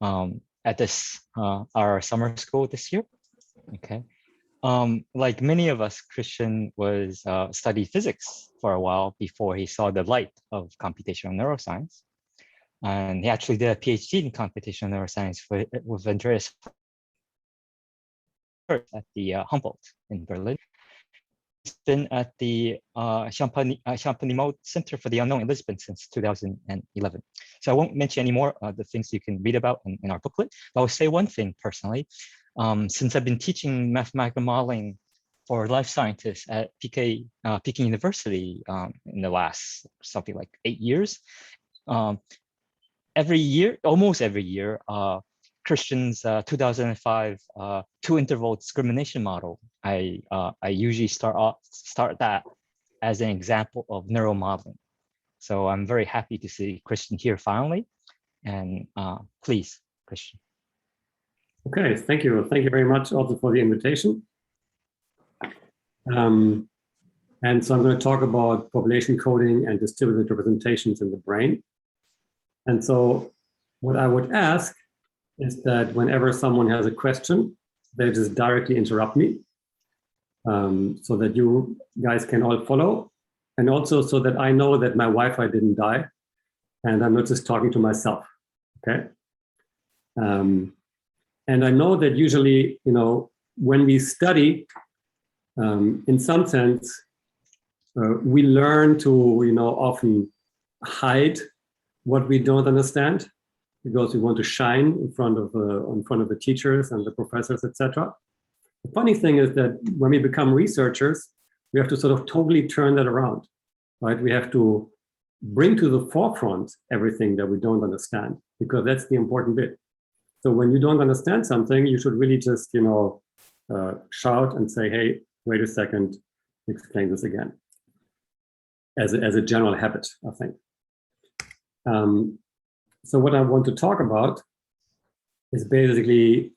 at this our summer school this year. Okay. Like many of us, Christian was studied physics for a while before he saw the light of computational neuroscience. And he actually did a PhD in computational neuroscience with Andreas at the Humboldt in Berlin. He's been at the Champagny Center for the Unknown in Lisbon since 2011. So I won't mention any more the things you can read about in our booklet, but I'll say one thing personally. Since I've been teaching mathematical modeling for life scientists at Peking University in the last something like 8 years, almost every year, Christian's 2005 two-interval discrimination model, I usually start that as an example of neuromodeling. So I'm very happy to see Christian here finally, and please, Christian. Okay, thank you. Thank you very much also for the invitation. And so I'm going to talk about population coding and distributed representations in the brain. And so what I would ask is that whenever someone has a question, they just directly interrupt me so that you guys can all follow. And also so that I know that my Wi-Fi didn't die and I'm not just talking to myself, okay? And I know that usually, when we study, in some sense, we learn to, often hide what we don't understand because we want to shine in front of the teachers and the professors, etc. The funny thing is that when we become researchers, we have to sort of totally turn that around, right? We have to bring to the forefront everything that we don't understand because that's the important bit. So when you don't understand something, you should really just, shout and say, hey, wait a second, explain this again. As a general habit, I think. So what I want to talk about is basically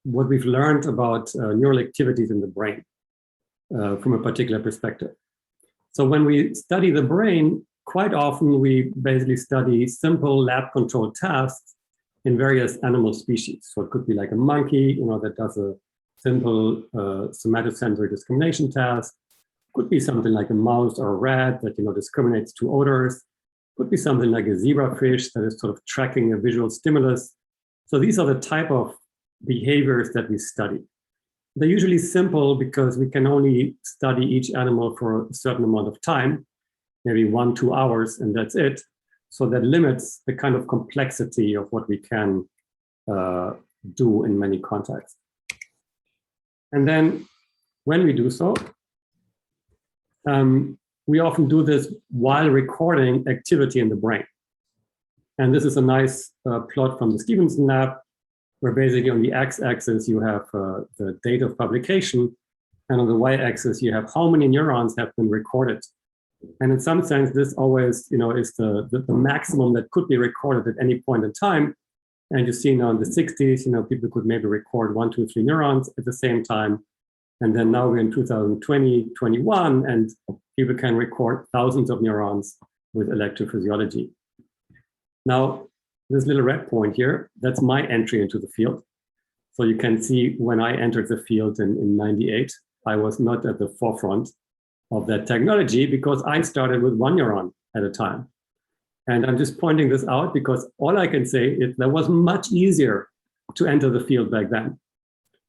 what we've learned about neural activities in the brain from a particular perspective. So when we study the brain, quite often we basically study simple lab-controlled tasks in various animal species. So it could be like a monkey, that does a simple somatosensory discrimination task. Could be something like a mouse or a rat that discriminates two odors. Could be something like a zebrafish that is sort of tracking a visual stimulus. So these are the type of behaviors that we study. They're usually simple because we can only study each animal for a certain amount of time, maybe 1-2 hours, and that's it. So that limits the kind of complexity of what we can do in many contexts. And then when we do so, we often do this while recording activity in the brain. And this is a nice plot from the Stevenson lab, where basically on the x-axis you have the date of publication, and on the y-axis you have how many neurons have been recorded. And in some sense, this always, is the maximum that could be recorded at any point in time. And you see now in the 60s, people could maybe record 1, 2, 3 neurons at the same time. And then now we're in 2020, 21, and people can record thousands of neurons with electrophysiology. Now, this little red point here, that's my entry into the field. So you can see when I entered the field in 98, I was not at the forefront of that technology because I started with 1 neuron at a time. And I'm just pointing this out because all I can say is that was much easier to enter the field back then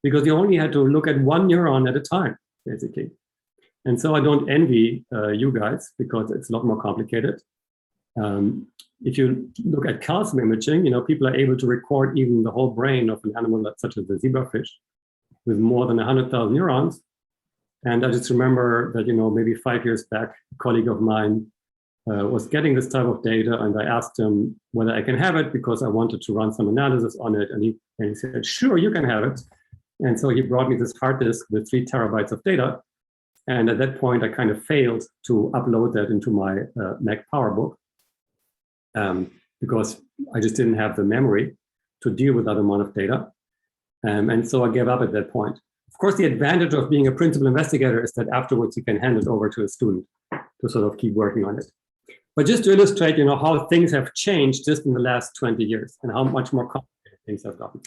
because you only had to look at 1 neuron at a time, basically. And so I don't envy you guys because it's a lot more complicated. If you look at calcium imaging, people are able to record even the whole brain of an animal such as the zebrafish with more than 100,000 neurons. And I just remember that, maybe 5 years back, a colleague of mine was getting this type of data, and I asked him whether I can have it because I wanted to run some analysis on it. And he said, sure, you can have it. And so he brought me this hard disk with 3 terabytes of data. And at that point, I kind of failed to upload that into my Mac PowerBook because I just didn't have the memory to deal with that amount of data. And so I gave up at that point. Of course, the advantage of being a principal investigator is that afterwards you can hand it over to a student to sort of keep working on it. But just to illustrate, how things have changed just in the last 20 years and how much more complicated things have gotten.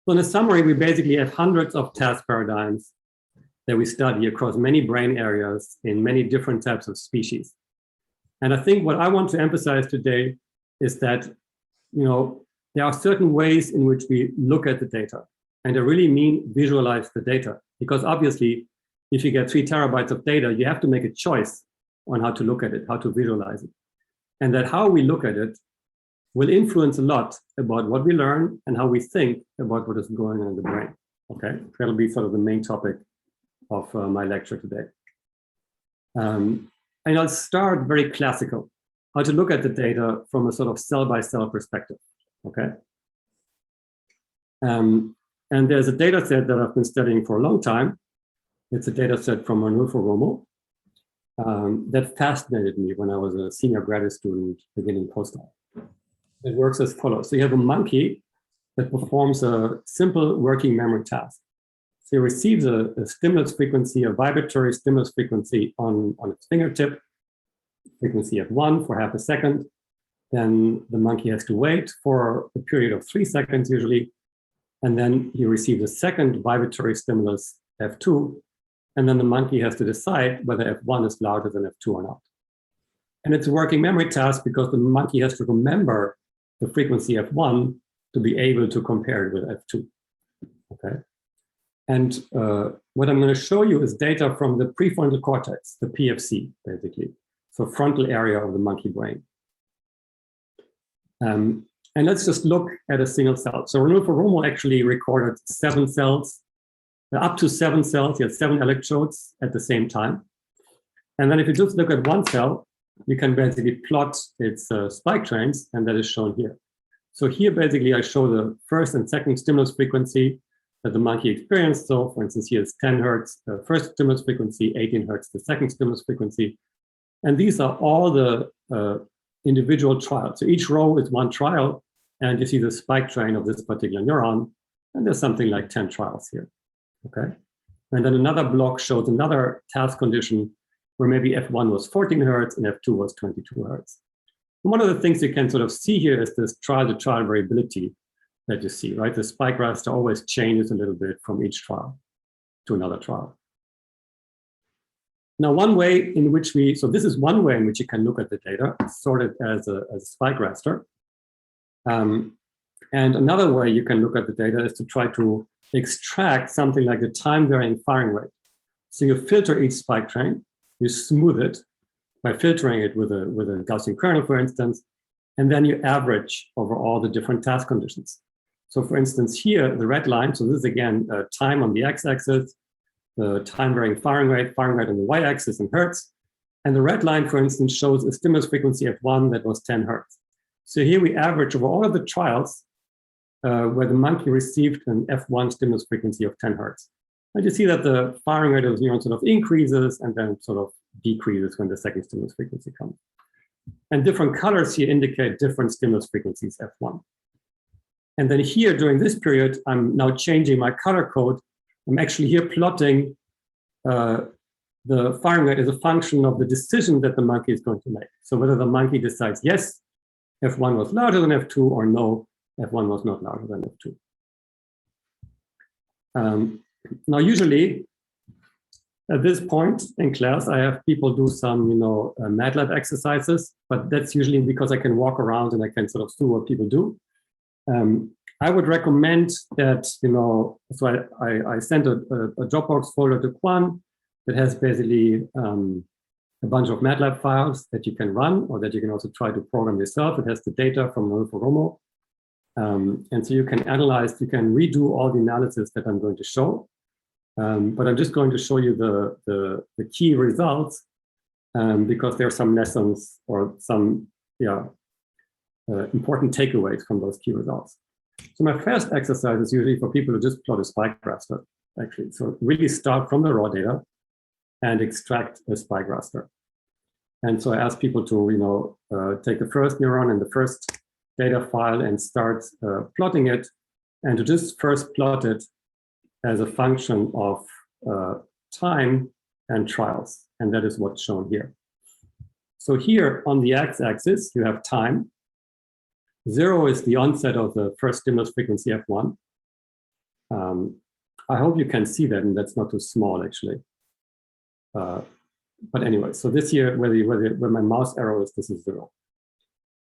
So in a summary, we basically have hundreds of task paradigms that we study across many brain areas in many different types of species. And I think what I want to emphasize today is that, there are certain ways in which we look at the data. And I really mean visualize the data. Because obviously, if you get 3 terabytes of data, you have to make a choice on how to look at it, how to visualize it. And that how we look at it will influence a lot about what we learn and how we think about what is going on in the brain. Okay, that'll be sort of the main topic of my lecture today. And I'll start very classical, how to look at the data from a sort of cell-by-cell perspective, okay? And there's a data set that I've been studying for a long time. It's a data set from Ranulfo Romo that fascinated me when I was a senior graduate student beginning postdoc. It works as follows. So you have a monkey that performs a simple working memory task. So he receives a stimulus frequency, a vibratory stimulus frequency on its fingertip, frequency of 1 for half a second. Then the monkey has to wait for a period of 3 seconds usually. And then he receives a second vibratory stimulus, F2. And then the monkey has to decide whether F1 is louder than F2 or not. And it's a working memory task because the monkey has to remember the frequency F1 to be able to compare it with F2. Okay. And what I'm going to show you is data from the prefrontal cortex, the PFC, basically. So frontal area of the monkey brain. And let's just look at a single cell. So Ranulfo Romo actually recorded 7 cells, up to 7 cells. He had 7 electrodes at the same time. And then if you just look at one cell, you can basically plot its spike trains, and that is shown here. So here, basically, I show the first and second stimulus frequency that the monkey experienced. So, for instance, here is 10 hertz, the first stimulus frequency, 18 hertz, the second stimulus frequency. And these are all the individual trials. So each row is one trial, and you see the spike train of this particular neuron, and there's something like 10 trials here, okay? And then another block shows another task condition where maybe F1 was 14 hertz and F2 was 22 hertz. And one of the things you can sort of see here is this trial-to-trial variability that you see, right? The spike raster always changes a little bit from each trial to another trial. Now, one way in which so this is one way in which you can look at the data, sorted as a spike raster. And another way you can look at the data is to try to extract something like the time-varying firing rate. So you filter each spike train, you smooth it by filtering it with a Gaussian kernel, for instance, and then you average over all the different task conditions. So for instance, here, the red line, so this is again time on the x-axis, the time-varying firing rate on the y-axis in hertz, and the red line, for instance, shows a stimulus frequency F1 that was 10 hertz. So here we average over all of the trials where the monkey received an F1 stimulus frequency of 10 hertz. And you see that the firing rate of the neuron sort of increases and then sort of decreases when the second stimulus frequency comes. And different colors here indicate different stimulus frequencies, F1. And then here during this period, I'm now changing my color code. I'm actually here plotting the firing rate as a function of the decision that the monkey is going to make. So whether the monkey decides, yes, F1 was larger than F2, or no, F1 was not larger than F2. Now, usually at this point in class, I have people do some, MATLAB exercises, but that's usually because I can walk around and I can sort of see what people do. I would recommend that, so I sent a Dropbox folder to Quan that has basically a bunch of MATLAB files that you can run, or that you can also try to program yourself. It has the data from Ranulfo Romo. And so you can analyze, you can redo all the analysis that I'm going to show. But I'm just going to show you the key results because there are some lessons or some important takeaways from those key results. So my first exercise is usually for people to just plot a spike raster, actually. So really start from the raw data and extract a spike raster. And so I ask people to, take the first neuron and the first data file and start plotting it, and to just first plot it as a function of time and trials. And that is what's shown here. So here on the x-axis, you have time. 0 is the onset of the first stimulus frequency f1. I hope you can see that, and that's not too small actually. But anyway, so this here, where my mouse arrow is, this is 0.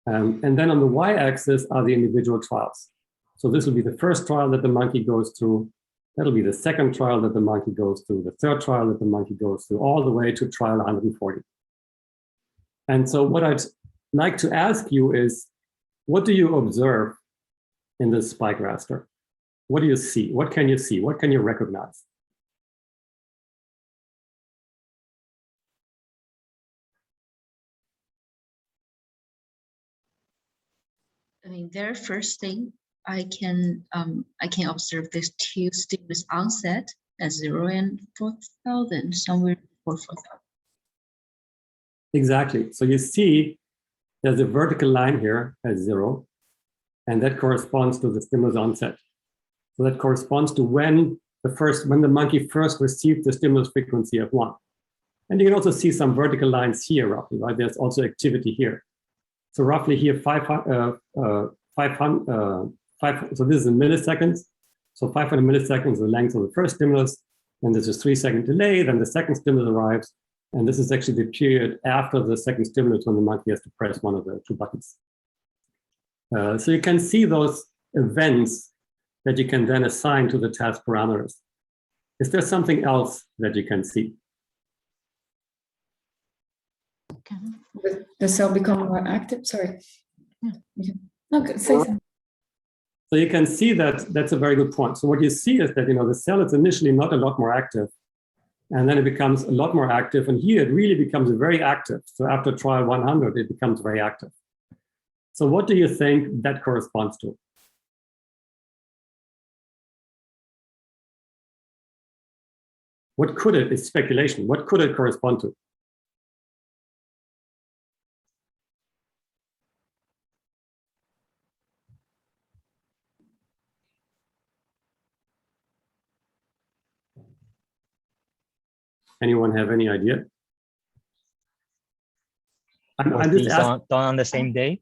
And then on the y-axis are the individual trials. So this will be the first trial that the monkey goes through. That'll be the second trial that the monkey goes through, the third trial that the monkey goes through, all the way to trial 140. And so what I'd like to ask you is, what do you observe in this spike raster? What do you see? What can you see? What can you recognize? I mean, their first thing I can observe this two stimulus onset at 0 and 4,000, somewhere before 4,000. Exactly. So you see there's a vertical line here at 0, and that corresponds to the stimulus onset. So that corresponds to when the monkey first received the stimulus frequency of 1. And you can also see some vertical lines here, roughly, right? There's also activity here. So roughly here, 500, so this is in milliseconds. So 500 milliseconds is the length of the first stimulus. And there's a 3-second delay, then the second stimulus arrives. And this is actually the period after the second stimulus when the monkey has to press one of the 2 buttons. So you can see those events that you can then assign to the task parameters. Is there something else that you can see? Okay. Will the cell become more active? Sorry. Yeah. Okay, say something. So you can see that that's a very good point. So what you see is that the cell is initially not a lot more active, and then it becomes a lot more active, and here it really becomes very active. So after trial 100, it becomes very active. So what do you think that corresponds to? What could it, it's speculation, what could it correspond to? Anyone have any idea? I'm just asking. Done on the same day?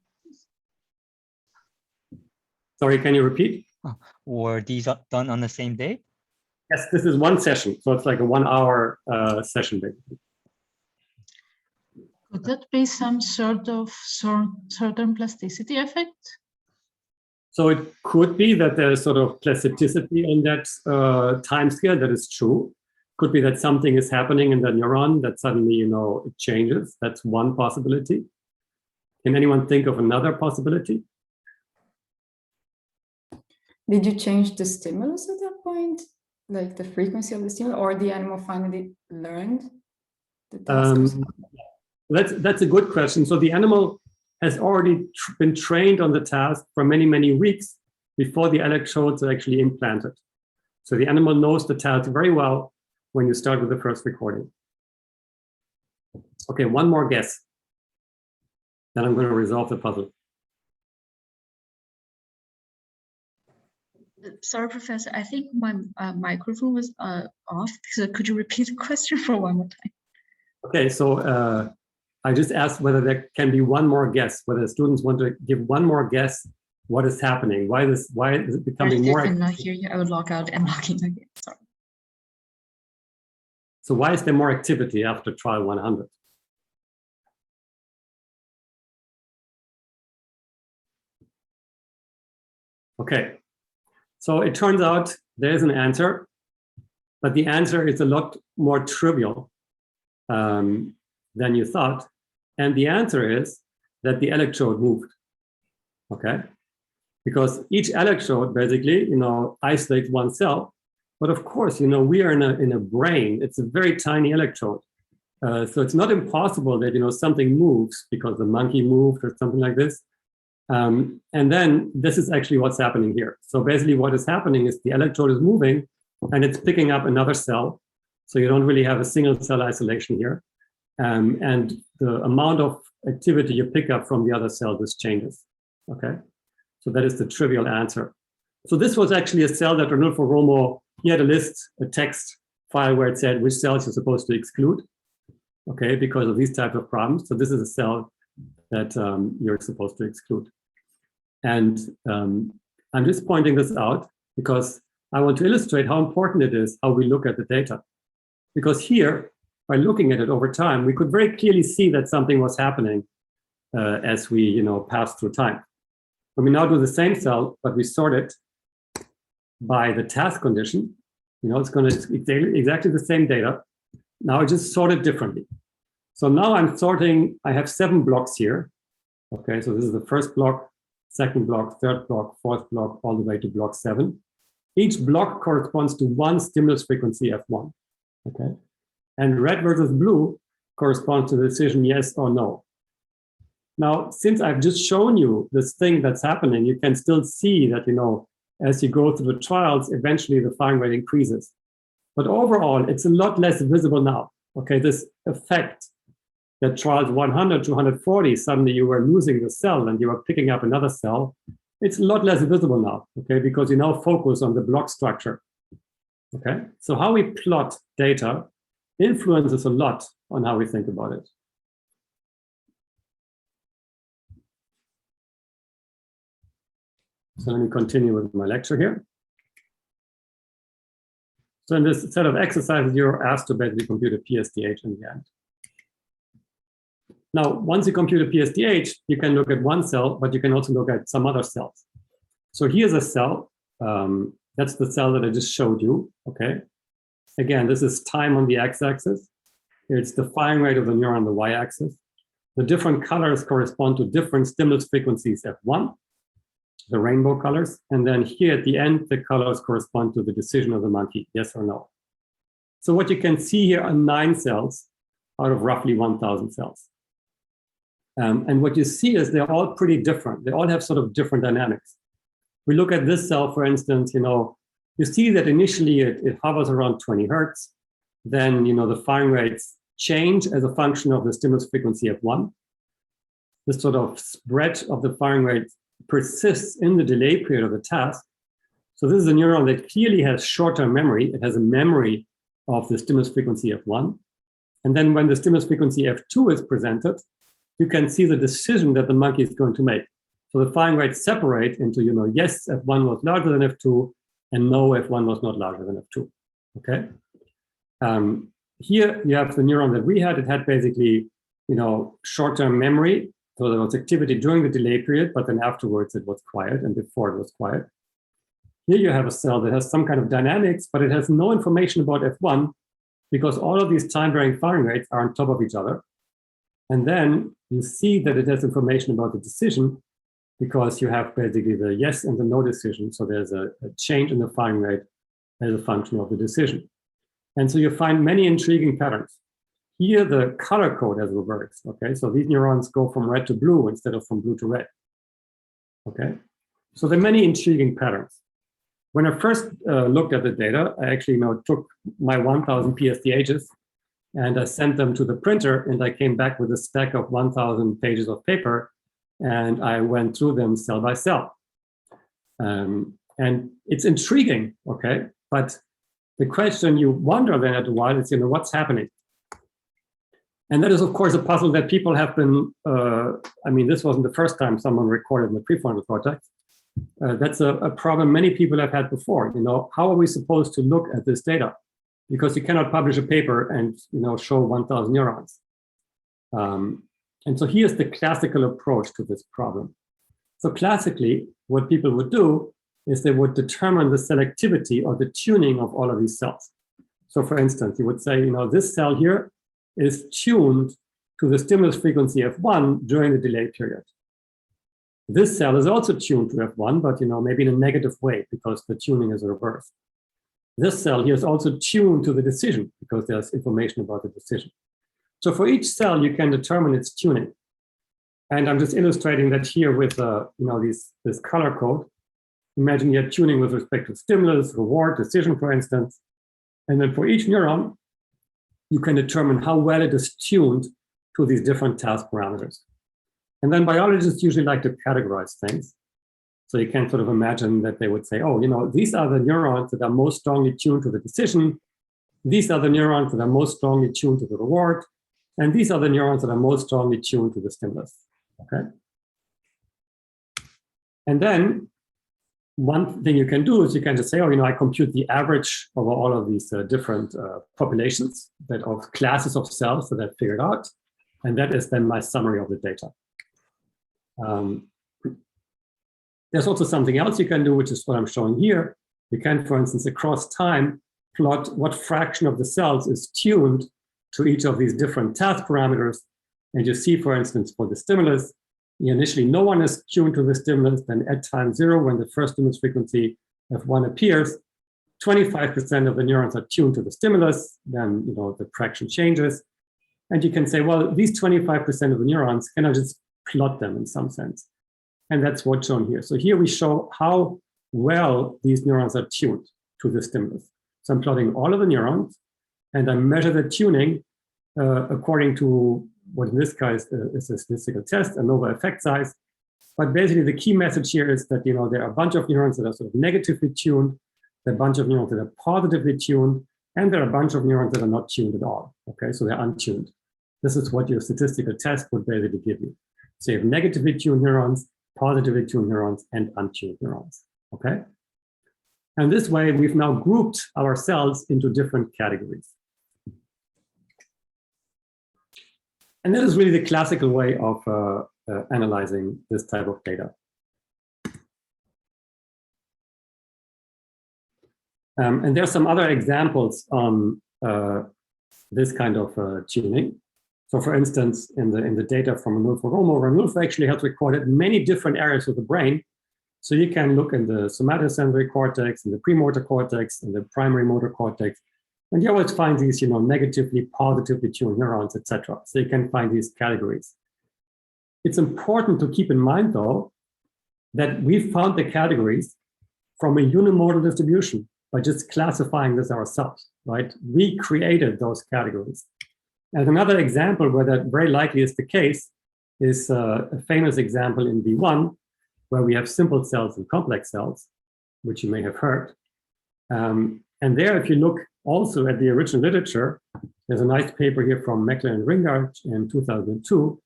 Sorry, can you repeat? Were these done on the same day? Yes, this is one session. So it's like a 1 hour session, basically. Could that be some sort of certain plasticity effect? So it could be that there's sort of plasticity on that time scale. That is true. Could be that something is happening in the neuron that suddenly, it changes. That's one possibility. Can anyone think of another possibility? Did you change the stimulus at that point? Like the frequency of the stimulus, or the animal finally learned the task? That's a good question. So the animal has already been trained on the task for many, many weeks before the electrodes are actually implanted. So the animal knows the task very well when you start with the first recording. Okay, one more guess. Then I'm going to resolve the puzzle. Sorry, Professor, I think my microphone was off. So could you repeat the question for one more time? Okay, so I just asked whether there can be one more guess, whether the students want to give one more guess what is happening, why is it becoming more? I cannot hear you. I would log out and log in again. Sorry. So why is there more activity after trial 100? Okay, so it turns out there is an answer, but the answer is a lot more trivial than you thought. And the answer is that the electrode moved, okay? Because each electrode basically, isolates one cell. But of course, we are in a brain. It's a very tiny electrode. So it's not impossible that, something moves because the monkey moved or something like this. And then this is actually what's happening here. So basically what is happening is the electrode is moving and it's picking up another cell. So you don't really have a single cell isolation here. And the amount of activity you pick up from the other cell, this changes, okay? So that is the trivial answer. So this was actually a cell that Ranulfo Romo, he had a text file where it said which cells you're supposed to exclude. okay, because of these types of problems. So this is a cell that you're supposed to exclude. And I'm just pointing this out because I want to illustrate how important it is how we look at the data. Because here, by looking at it over time, we could very clearly see that something was happening as we pass through time. When we now do the same cell, but we sort it by the task condition, it's going to exactly the same data. Now I just sort it differently. So now I'm sorting, I have 7 blocks here. Okay, so this is the first block, second block, third block, fourth block, all the way to block 7. Each block corresponds to one stimulus frequency F1. Okay, and red versus blue corresponds to the decision yes or no. Now, since I've just shown you this thing that's happening, you can still see that, as you go through the trials, eventually the firing rate increases. But overall, it's a lot less visible now. Okay, this effect that trials 100 to 140, suddenly you were losing the cell and you were picking up another cell, it's a lot less visible now, okay, because you now focus on the block structure. Okay, so how we plot data influences a lot on how we think about it. So let me continue with my lecture here. So in this set of exercises, you're asked to basically compute a PSDH in the end. Now, once you compute a PSDH, you can look at one cell, but you can also look at some other cells. So here's a cell. That's the cell that I just showed you, okay? Again, this is time on the x-axis. It's the firing rate of the neuron on the y-axis. The different colors correspond to different stimulus frequencies F1, the rainbow colors. And then here at the end, the colors correspond to the decision of the monkey, yes or no. So what you can see here are 9 cells out of roughly 1,000 cells. And what you see is they're all pretty different. They all have sort of different dynamics. We look at this cell, for instance, you see that initially it hovers around 20 hertz. Then, the firing rates change as a function of the stimulus frequency F1. This sort of spread of the firing rate persists in the delay period of the task. So this is a neuron that clearly has short-term memory. It has a memory of the stimulus frequency F1. And then when the stimulus frequency F2 is presented, you can see the decision that the monkey is going to make. So the firing rates separate into, yes, F1 was larger than F2, and no, F1 was not larger than F2, okay? Here you have the neuron that we had. It had basically, short-term memory. So there was activity during the delay period, but then afterwards it was quiet, and before it was quiet. Here you have a cell that has some kind of dynamics, but it has no information about F1 because all of these time-varying firing rates are on top of each other. And then you see that it has information about the decision because you have basically the yes and the no decision. So there's a change in the firing rate as a function of the decision. And so you find many intriguing patterns. Here, the color code has reversed, okay? So these neurons go from red to blue instead of from blue to red, okay? So there are many intriguing patterns. When I first looked at the data, I actually took my 1,000 PSDHs and I sent them to the printer, and I came back with a stack of 1,000 pages of paper, and I went through them cell by cell. And it's intriguing, okay? But the question you wonder then at a while is, what's happening? And that is, of course, a puzzle that people have been, this wasn't the first time someone recorded in the prefrontal cortex. That's a problem many people have had before. How are we supposed to look at this data? Because you cannot publish a paper and show 1,000 neurons. And so here's the classical approach to this problem. So classically, what people would do is they would determine the selectivity or the tuning of all of these cells. So for instance, you would say, this cell here is tuned to the stimulus frequency F1 during the delay period. This cell is also tuned to F1, but maybe in a negative way because the tuning is reversed. This cell here is also tuned to the decision because there's information about the decision. So for each cell, you can determine its tuning. And I'm just illustrating that here with this color code. Imagine you're tuning with respect to stimulus, reward, decision, for instance. And then for each neuron, you can determine how well it is tuned to these different task parameters. And then biologists usually like to categorize things. So you can sort of imagine that they would say, these are the neurons that are most strongly tuned to the decision. These are the neurons that are most strongly tuned to the reward. And these are the neurons that are most strongly tuned to the stimulus, okay? And then one thing you can do is you can just say, oh, I compute the average over all of these different populations of classes of cells that I've figured out. And that is then my summary of the data. There's also something else you can do, which is what I'm showing here. You can, for instance, across time, plot what fraction of the cells is tuned to each of these different task parameters. And you see, for instance, for the stimulus, initially no one is tuned to the stimulus, then at time 0, when the first stimulus frequency f1 appears, 25% of the neurons are tuned to the stimulus, then the fraction changes. And you can say, well, these 25% of the neurons, can I just plot them in some sense? And that's what's shown here. So here we show how well these neurons are tuned to the stimulus. So I'm plotting all of the neurons, and I measure the tuning according to what in this case is a statistical test, ANOVA effect size. But basically the key message here is that there are a bunch of neurons that are sort of negatively tuned, there are a bunch of neurons that are positively tuned, and there are a bunch of neurons that are not tuned at all. Okay, so they're untuned. This is what your statistical test would basically give you. So you have negatively tuned neurons, positively tuned neurons, and untuned neurons. Okay? And this way, we've now grouped our cells into different categories. And that is really the classical way of analyzing this type of data. And there are some other examples on this kind of tuning. So for instance, in the data from Ranulfo actually has recorded many different areas of the brain. So you can look in the somatosensory cortex, in the premotor cortex, in the primary motor cortex, and you always find these, negatively, positively tuned neurons, etc. So you can find these categories. It's important to keep in mind, though, that we found the categories from a unimodal distribution by just classifying this ourselves, right? We created those categories. And another example where that very likely is the case is a famous example in B1, where we have simple cells and complex cells, which you may have heard. And there, if you look also at the original literature, there's a nice paper here from Meckler and Ringard in 2002,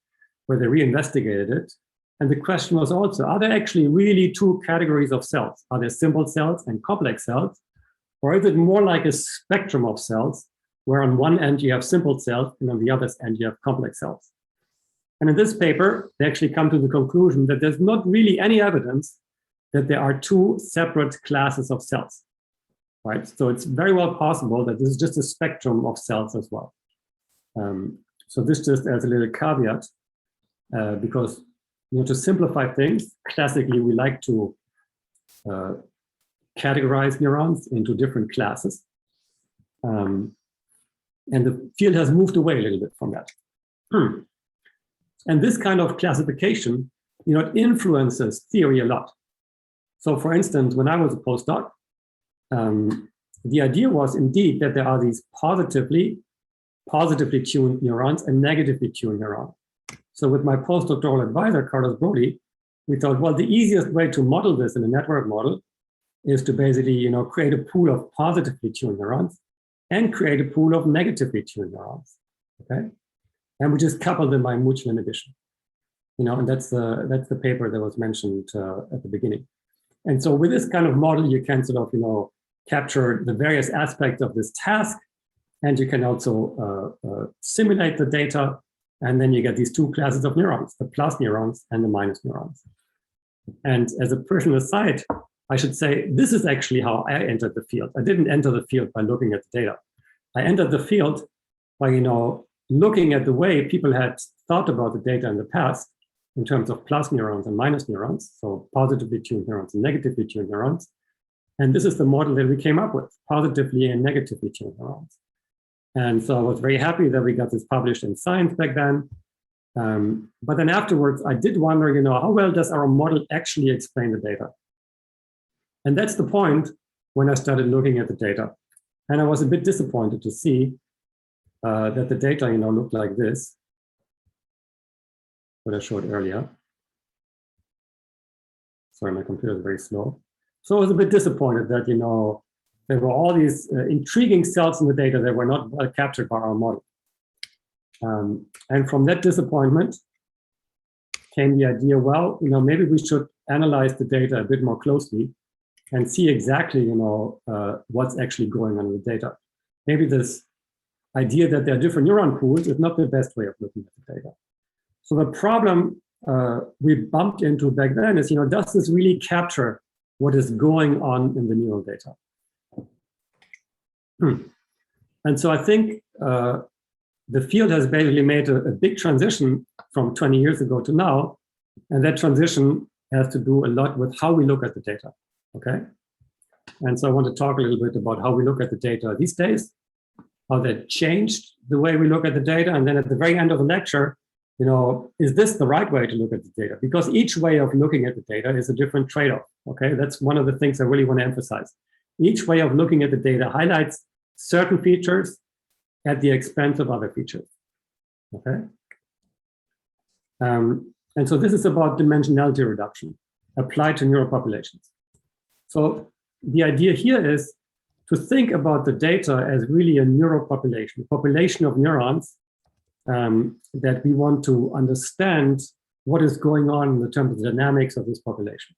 where they reinvestigated it. And the question was also, are there actually really two categories of cells? Are there simple cells and complex cells? Or is it more like a spectrum of cells, where on one end you have simple cells, and on the other end you have complex cells? And in this paper, they actually come to the conclusion that there's not really any evidence that there are two separate classes of cells, right? So it's very well possible that this is just a spectrum of cells as well. So this just as a little caveat, because to simplify things, classically we like to categorize neurons into different classes. And the field has moved away a little bit from that. And this kind of classification, it influences theory a lot. So for instance, when I was a postdoc, the idea was indeed that there are these positively tuned neurons and negatively tuned neurons. So with my postdoctoral advisor, Carlos Brody, we thought, well, the easiest way to model this in a network model is to basically, create a pool of positively tuned neurons and create a pool of negatively tuned neurons, okay? And we just couple them by mutual inhibition, and that's the paper that was mentioned at the beginning. And so with this kind of model, you can sort of, capture the various aspects of this task, and you can also simulate the data, and then you get these two classes of neurons, the plus neurons and the minus neurons. And as a personal aside, I should say, this is actually how I entered the field. I didn't enter the field by looking at the data. I entered the field by, looking at the way people had thought about the data in the past in terms of plus neurons and minus neurons, so positively tuned neurons and negatively tuned neurons. And this is the model that we came up with, positively and negatively tuned neurons. And so I was very happy that we got this published in Science back then. But then afterwards, I did wonder, how well does our model actually explain the data? And that's the point when I started looking at the data. And I was a bit disappointed to see that the data, looked like this, what I showed earlier. Sorry, my computer is very slow. So I was a bit disappointed that, there were all these intriguing cells in the data that were not well captured by our model. And from that disappointment came the idea, well, maybe we should analyze the data a bit more closely and see exactly, what's actually going on with the data. Maybe this idea that there are different neuron pools is not the best way of looking at the data. So the problem we bumped into back then is, does this really capture what is going on in the neural data? And so I think the field has basically made a big transition from 20 years ago to now, and that transition has to do a lot with how we look at the data, okay? And so I want to talk a little bit about how we look at the data these days, how that changed the way we look at the data, and then at the very end of the lecture, is this the right way to look at the data? Because each way of looking at the data is a different trade-off, okay? That's one of the things I really want to emphasize. Each way of looking at the data highlights certain features at the expense of other features, okay? And so this is about dimensionality reduction applied to neural populations. So the idea here is to think about the data as really a neural population, a population of neurons that we want to understand what is going on in terms of the dynamics of this population.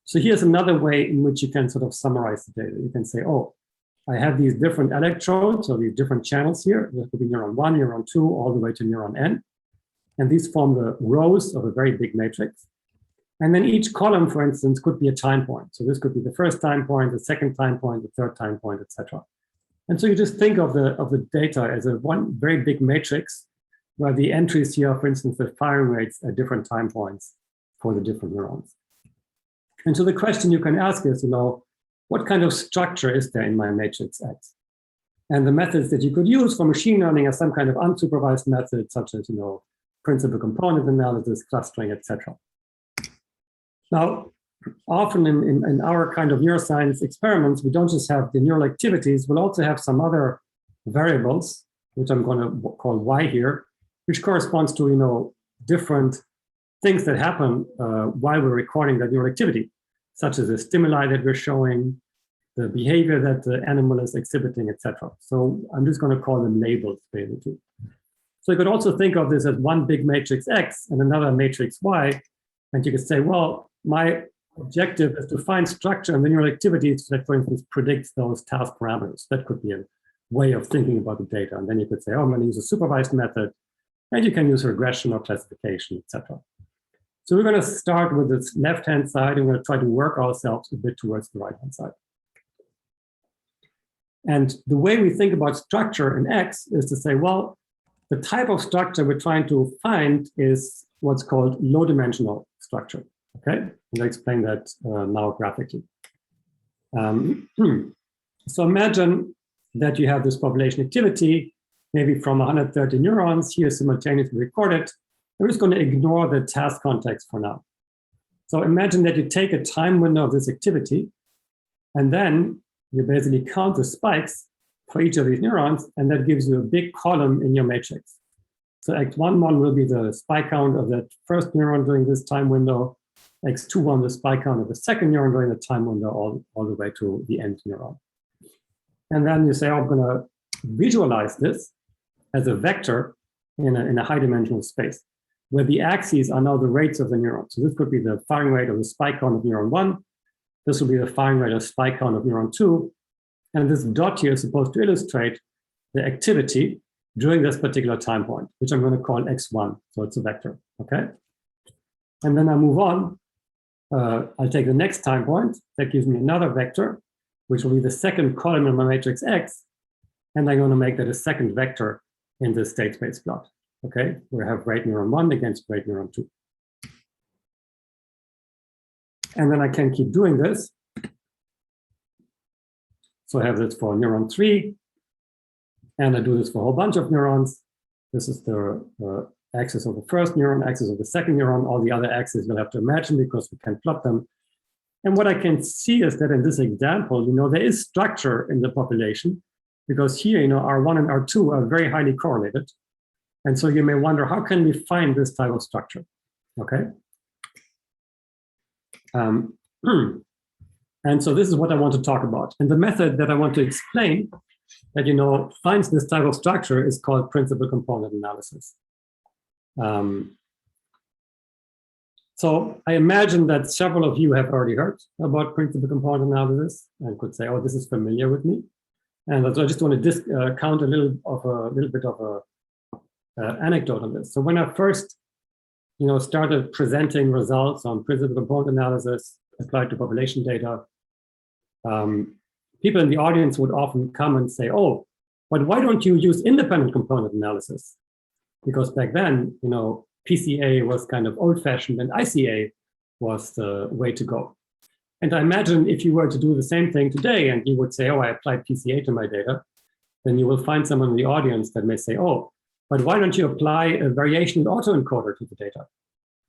So here's another way in which you can sort of summarize the data. You can say, oh, I have these different electrodes or these different channels here. There could be neuron 1, neuron 2, all the way to neuron n. And these form the rows of a very big matrix. And then each column, for instance, could be a time point. So this could be the first time point, the second time point, the third time point, etc. And so you just think of the data as a one very big matrix where the entries here, for instance, the firing rates at different time points for the different neurons. And so the question you can ask is, what kind of structure is there in my matrix X? And the methods that you could use for machine learning are some kind of unsupervised methods, such as, principal component analysis, clustering, etc. Now, often in our kind of neuroscience experiments, we don't just have the neural activities, we'll also have some other variables, which I'm going to call Y here, which corresponds to, different things that happen while we're recording that neural activity, such as the stimuli that we're showing, the behavior that the animal is exhibiting, etc. So I'm just going to call them labels, basically. So you could also think of this as one big matrix X and another matrix Y, and you could say, well, my objective is to find structure in the neural activities that, for instance, predicts those task parameters. That could be a way of thinking about the data. And then you could say, oh, I'm going to use a supervised method, and you can use regression or classification, etc. So we're going to start with this left-hand side, and we're going to try to work ourselves a bit towards the right-hand side. And the way we think about structure in X is to say, well, the type of structure we're trying to find is what's called low-dimensional structure, okay? And I'll explain that now graphically. So imagine that you have this population activity, maybe from 130 neurons here simultaneously recorded. I'm just going to ignore the task context for now. So imagine that you take a time window of this activity, and then you basically count the spikes for each of these neurons, and that gives you a big column in your matrix. So X11 will be the spike count of that first neuron during this time window, X21 the spike count of the second neuron during the time window, all the way to the end neuron. And then you say, oh, I'm going to visualize this as a vector in a high dimensional space, where the axes are now the rates of the neuron. So this could be the firing rate of the spike count of neuron 1. This will be the firing rate of spike count of neuron 2. And this dot here is supposed to illustrate the activity during this particular time point, which I'm going to call X1. So it's a vector, okay? And then I move on. I'll take the next time point. That gives me another vector, which will be the second column in my matrix X. And I'm going to make that a second vector in the state space plot, okay? We have rate neuron 1 against rate neuron 2. And then I can keep doing this. So I have this for neuron 3, and I do this for a whole bunch of neurons. This is the axis of the first neuron, axis of the second neuron. All the other axes you'll have to imagine because we can plot them. And what I can see is that in this example, there is structure in the population, because here, R1 and R2 are very highly correlated. And so you may wonder, how can we find this type of structure? Okay. And so this is what I want to talk about. And the method that I want to explain that, you know, finds this type of structure is called principal component analysis. So I imagine that several of you have already heard about principal component analysis and could say, oh, this is familiar with me. And so I just want to count a little bit of a anecdote on this. So when I first, you know, started presenting results on principal component analysis applied to population data, people in the audience would often come and say, oh, but why don't you use independent component analysis? Because back then, you know, PCA was kind of old-fashioned and ICA was the way to go. And I imagine if you were to do the same thing today and you would say, oh, I applied PCA to my data, then you will find someone in the audience that may say, oh, but why don't you apply a variation autoencoder to the data?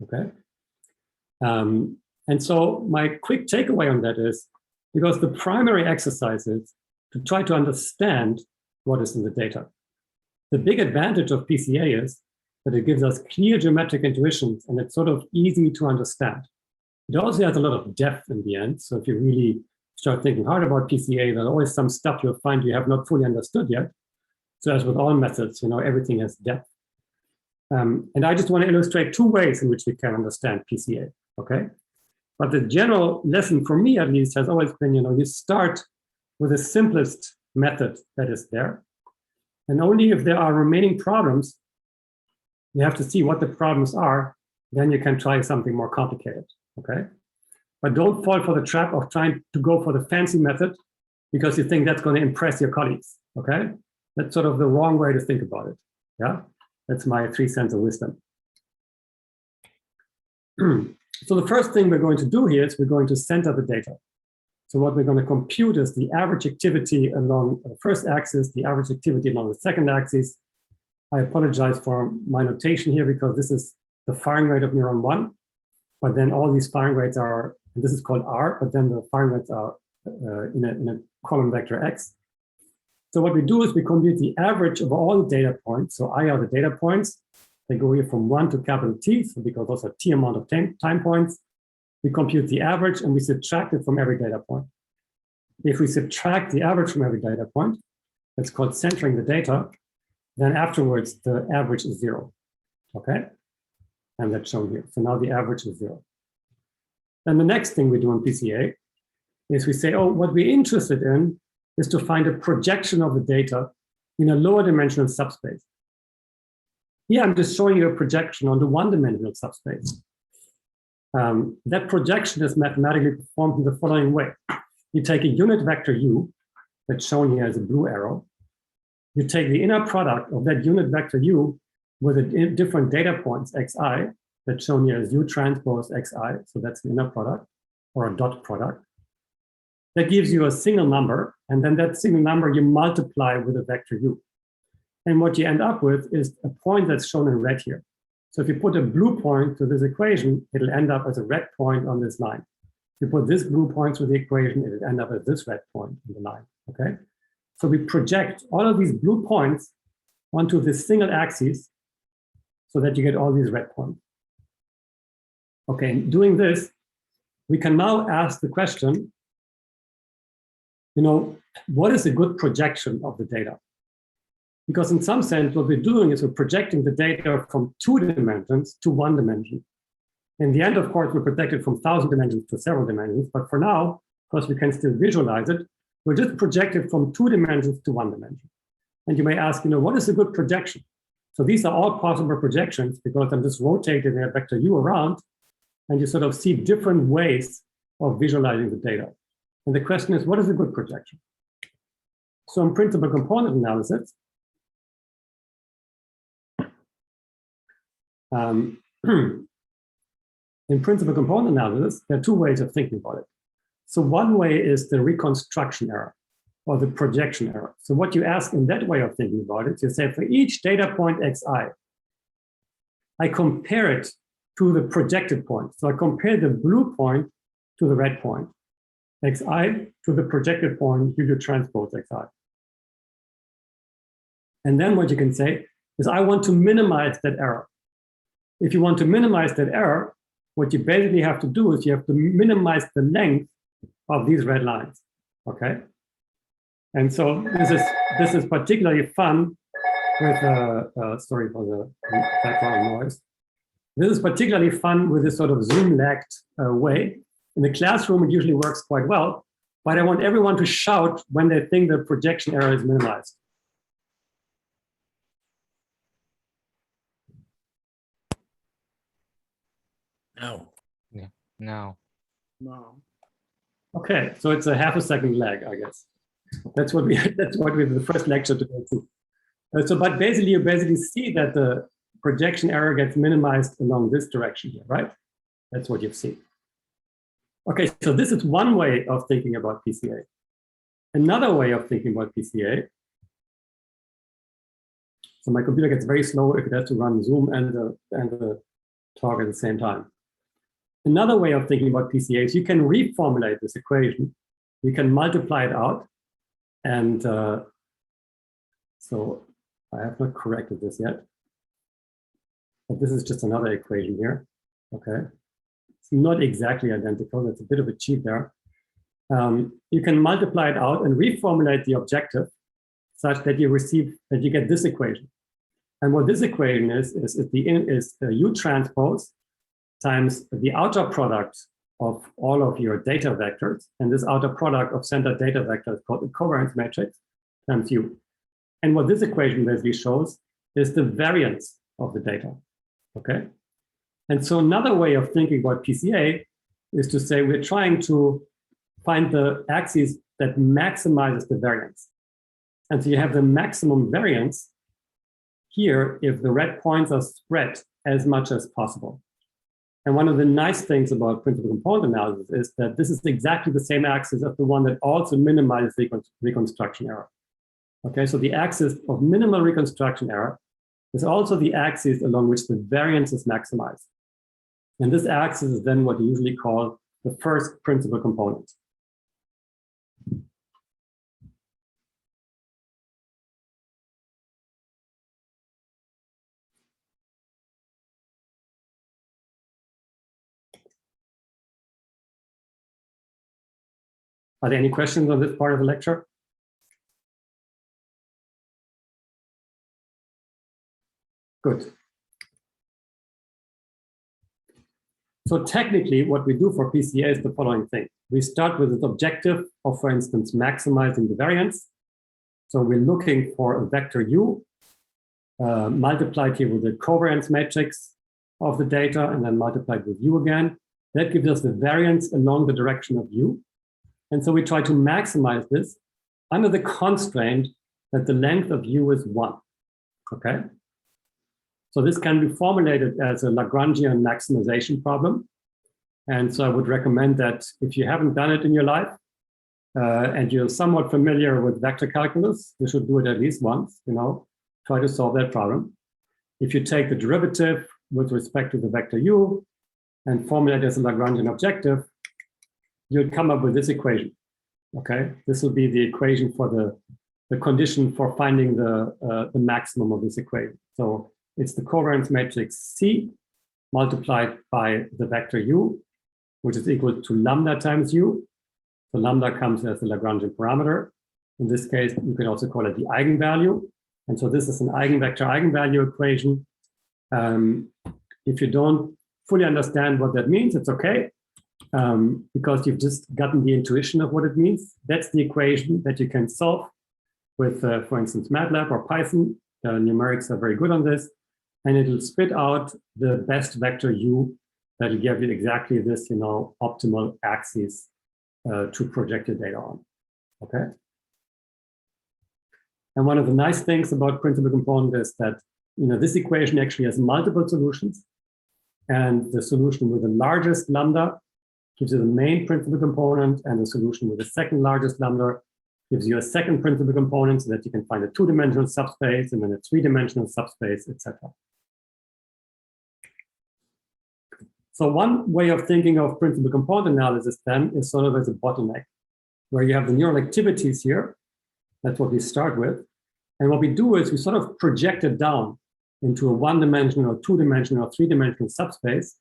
Okay. And so my quick takeaway on that is, because the primary exercise is to try to understand what is in the data. The big advantage of PCA is that it gives us clear geometric intuitions and it's sort of easy to understand. It also has a lot of depth in the end. So if you really start thinking hard about PCA, there's always some stuff you'll find you have not fully understood yet. So as with all methods, you know, everything has depth. And I just want to illustrate two ways in which we can understand PCA, okay? But the general lesson for me, at least, has always been, you know, you start with the simplest method that is there. And only if there are remaining problems, you have to see what the problems are, then you can try something more complicated, okay? But don't fall for the trap of trying to go for the fancy method because you think that's going to impress your colleagues, okay? That's sort of the wrong way to think about it, yeah? That's my 3 cents of wisdom. So the first thing we're going to do here is we're going to center the data. So what we're going to compute is the average activity along the first axis, the average activity along the second axis. I apologize for my notation here because this is the firing rate of neuron 1, but then all these firing rates are, and this is called R, but then the firing rates are in a column vector X. So what we do is we compute the average of all the data points. So I are the data points. They go here from 1 to capital T, so because those are T amount of time points. We compute the average and we subtract it from every data point. If we subtract the average from every data point, that's called centering the data, then afterwards the average is 0, okay? And that's shown here. So now the average is 0. Then the next thing we do in PCA is we say, oh, what we're interested in is to find a projection of the data in a lower dimensional subspace. Here I'm just showing you a projection on the one-dimensional subspace. That projection is mathematically performed in the following way. You take a unit vector u, that's shown here as a blue arrow. You take the inner product of that unit vector u with the different data points xi, that's shown here as u transpose xi, so that's the inner product, or a dot product. That gives you a single number, and then that single number you multiply with a vector u. And what you end up with is a point that's shown in red here. So if you put a blue point to this equation, it'll end up as a red point on this line. If you put this blue point to the equation, it'll end up as this red point in the line, okay? So we project all of these blue points onto this single axis so that you get all these red points. Okay, in doing this, we can now ask the question, you know, what is a good projection of the data? Because in some sense, what we're doing is we're projecting the data from 2 dimensions to 1 dimension. In the end, of course, we're projected from 1,000 dimensions to several dimensions. But for now, because we can still visualize it, we're just projected from 2 dimensions to 1 dimension. And you may ask, you know, what is a good projection? So these are all possible projections because I'm just rotating that vector u around, and you sort of see different ways of visualizing the data. And the question is, what is a good projection? So in principal component analysis, in principal component analysis, there are 2 ways of thinking about it. So one way is the reconstruction error or the projection error. So what you ask in that way of thinking about it, you say for each data point xi, I compare it to the projected point. So I compare the blue point to the red point, xi to the projected point, u transpose xi. And then what you can say is I want to minimize that error. If you want to minimize that error, what you basically have to do is you have to minimize the length of these red lines, okay? And so this is particularly fun with, sorry for the background noise. This is particularly fun with this sort of Zoom-lagged way. In the classroom, it usually works quite well, but I want everyone to shout when they think the projection error is minimized. No. Yeah. No. No. Okay, so it's a half a second lag, I guess. That's what we the first lecture to go through. But basically, you see that the projection error gets minimized along this direction here, right? That's what you've seen. Okay, so this is one way of thinking about PCA. Another way of thinking about PCA. So my computer gets very slow if it has to run Zoom and the talk at the same time. Another way of thinking about PCA is you can reformulate this equation. You can multiply it out. And so I have not corrected this yet. But this is just another equation here. Okay. It's not exactly identical. That's a bit of a cheat there. You can multiply it out and reformulate the objective such that you get this equation. And what this equation is the U transpose times the outer product of all of your data vectors. And this outer product of centered data vectors is called the covariance matrix times U. And what this equation basically shows is the variance of the data. Okay. And so another way of thinking about PCA is to say we're trying to find the axis that maximizes the variance. And so you have the maximum variance here if the red points are spread as much as possible. And one of the nice things about principal component analysis is that this is exactly the same axis as the one that also minimizes reconstruction error. Okay, so the axis of minimal reconstruction error is also the axis along which the variance is maximized. And this axis is then what you usually call the first principal component. Are there any questions on this part of the lecture? Good. So technically, what we do for PCA is the following thing. We start with this objective of, for instance, maximizing the variance. So we're looking for a vector U multiplied here with the covariance matrix of the data and then multiplied with U again. That gives us the variance along the direction of U. And so we try to maximize this under the constraint that the length of U is 1. Okay? So this can be formulated as a Lagrangian maximization problem. And so I would recommend that if you haven't done it in your life and you're somewhat familiar with vector calculus, you should do it at least once, try to solve that problem. If you take the derivative with respect to the vector U and formulate it as a Lagrangian objective, you'll come up with this equation. Okay, this will be the equation for the condition for finding the maximum of this equation. So it's the covariance matrix C multiplied by the vector U, which is equal to lambda times U. So lambda comes as the Lagrangian parameter. In this case, you can also call it the eigenvalue. And so this is an eigenvector-eigenvalue equation. If you don't fully understand what that means, it's okay, because you've just gotten the intuition of what it means. That's the equation that you can solve with, for instance, MATLAB or Python. Numerics are very good on this. And it'll spit out the best vector U that'll give you exactly this, optimal axis to project your data on. Okay. And one of the nice things about principal component is that this equation actually has multiple solutions, and the solution with the largest lambda gives you the main principal component, and the solution with the second largest lambda gives you a second principal component, so that you can find a 2-dimensional subspace and then a 3-dimensional subspace, etc. So one way of thinking of principal component analysis then is sort of as a bottleneck, where you have the neural activities here. That's what we start with. And what we do is we sort of project it down into a 1-dimensional or 2-dimensional or 3-dimensional subspace.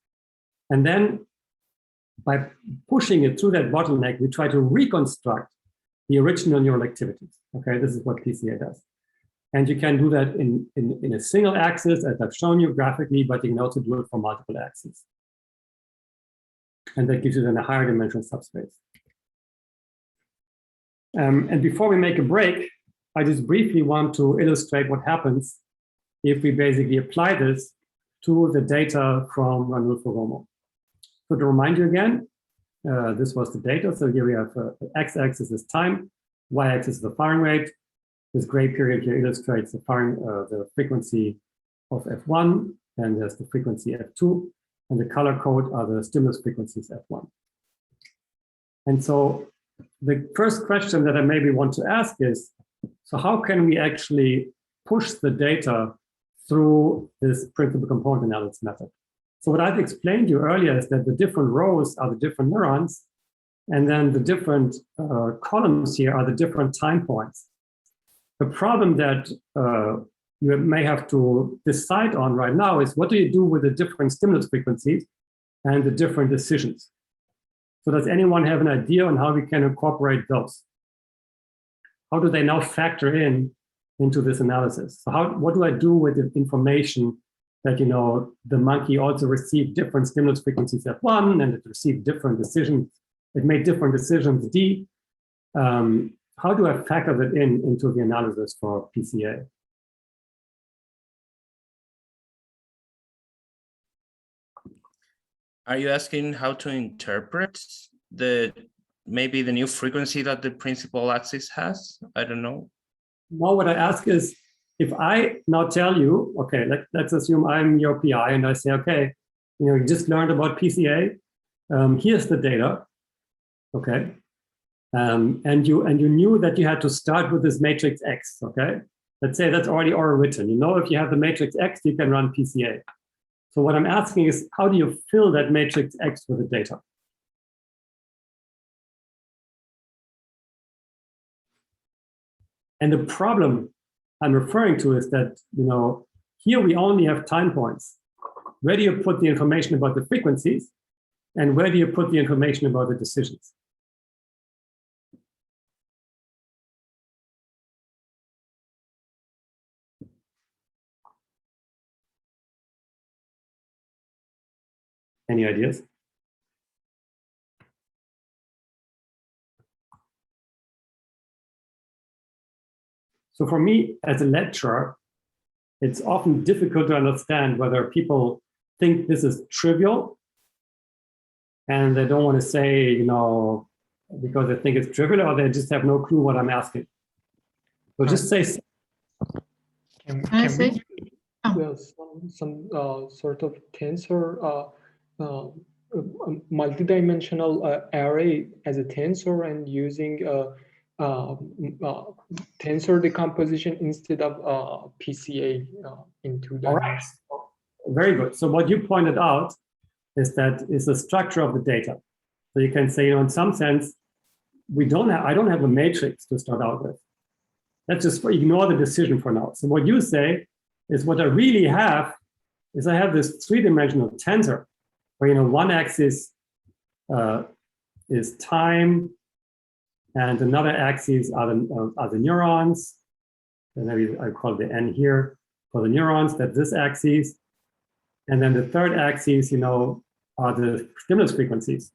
And then by pushing it through that bottleneck, we try to reconstruct the original neural activities. Okay, this is what PCA does. And you can do that in a single axis, as I've shown you graphically, but you can also do it for multiple axes. And that gives you then a higher dimensional subspace. And before we make a break, I just briefly want to illustrate what happens if we basically apply this to the data from Ranulfo-Romo. So to remind you again, this was the data. So here we have x-axis is time, y-axis is the firing rate. This gray period here illustrates the frequency of F1, and there's the frequency F2, and the color code are the stimulus frequencies F1. And so the first question that I maybe want to ask is, so how can we actually push the data through this principal component analysis method? So what I've explained to you earlier is that the different rows are the different neurons, and then the different columns here are the different time points. The problem that you may have to decide on right now is, what do you do with the different stimulus frequencies and the different decisions? So does anyone have an idea on how we can incorporate those? How do they now factor into this analysis? So what do I do with the information that, you know, the monkey also received different stimulus frequencies at one, and it received different decisions, it made different decisions D. How do I factor that into the analysis for PCA? Are you asking how to interpret maybe the new frequency that the principal axis has? I don't know. No, what I ask is, if I now tell you, okay, let's assume I'm your PI, and I say, okay, you know, you just learned about PCA. Here's the data, okay, and you knew that you had to start with this matrix X, okay. Let's say that's already written. You know, if you have the matrix X, you can run PCA. So what I'm asking is, how do you fill that matrix X with the data? And the problem I'm referring to is that, you know, here we only have time points. Where do you put the information about the frequencies? And where do you put the information about the decisions? Any ideas? So for me, as a lecturer, it's often difficult to understand whether people think this is trivial and they don't want to say, you know, because they think it's trivial, or they just have no clue what I'm asking. So just say. Can I say? some sort of tensor, multidimensional array as a tensor, and using tensor decomposition instead of PCA in 2 dimensions. All right. Very good. So what you pointed out is that is the structure of the data. So you can say, you know, in some sense, I don't have a matrix to start out with. Let's just ignore the decision for now. So what you say is, what I really have is, I have this 3-dimensional tensor where, you know, one axis is time, and another axis are the neurons. And maybe I call the N here for the neurons, that's this axis. And then the third axis, you know, are the stimulus frequencies.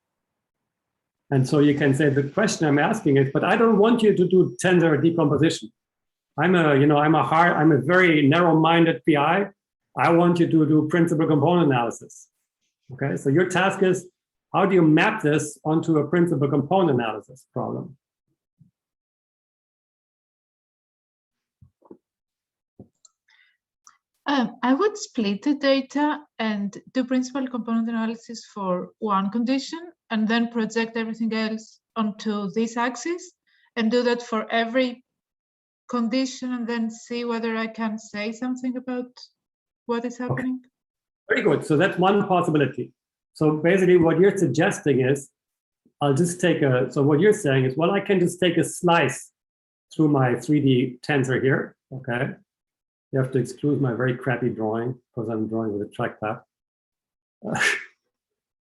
And so you can say, the question I'm asking is, but I don't want you to do tensor decomposition. I'm a very narrow-minded PI. I want you to do principal component analysis. Okay, so your task is, how do you map this onto a principal component analysis problem? I would split the data and do principal component analysis for one condition, and then project everything else onto this axis, and do that for every condition, and then see whether I can say something about what is happening. Okay. Very good. So that's one possibility. So basically what you're suggesting is, so what you're saying is, well, I can just take a slice through my 3D tensor here, okay? You have to exclude my very crappy drawing because I'm drawing with a trackpad.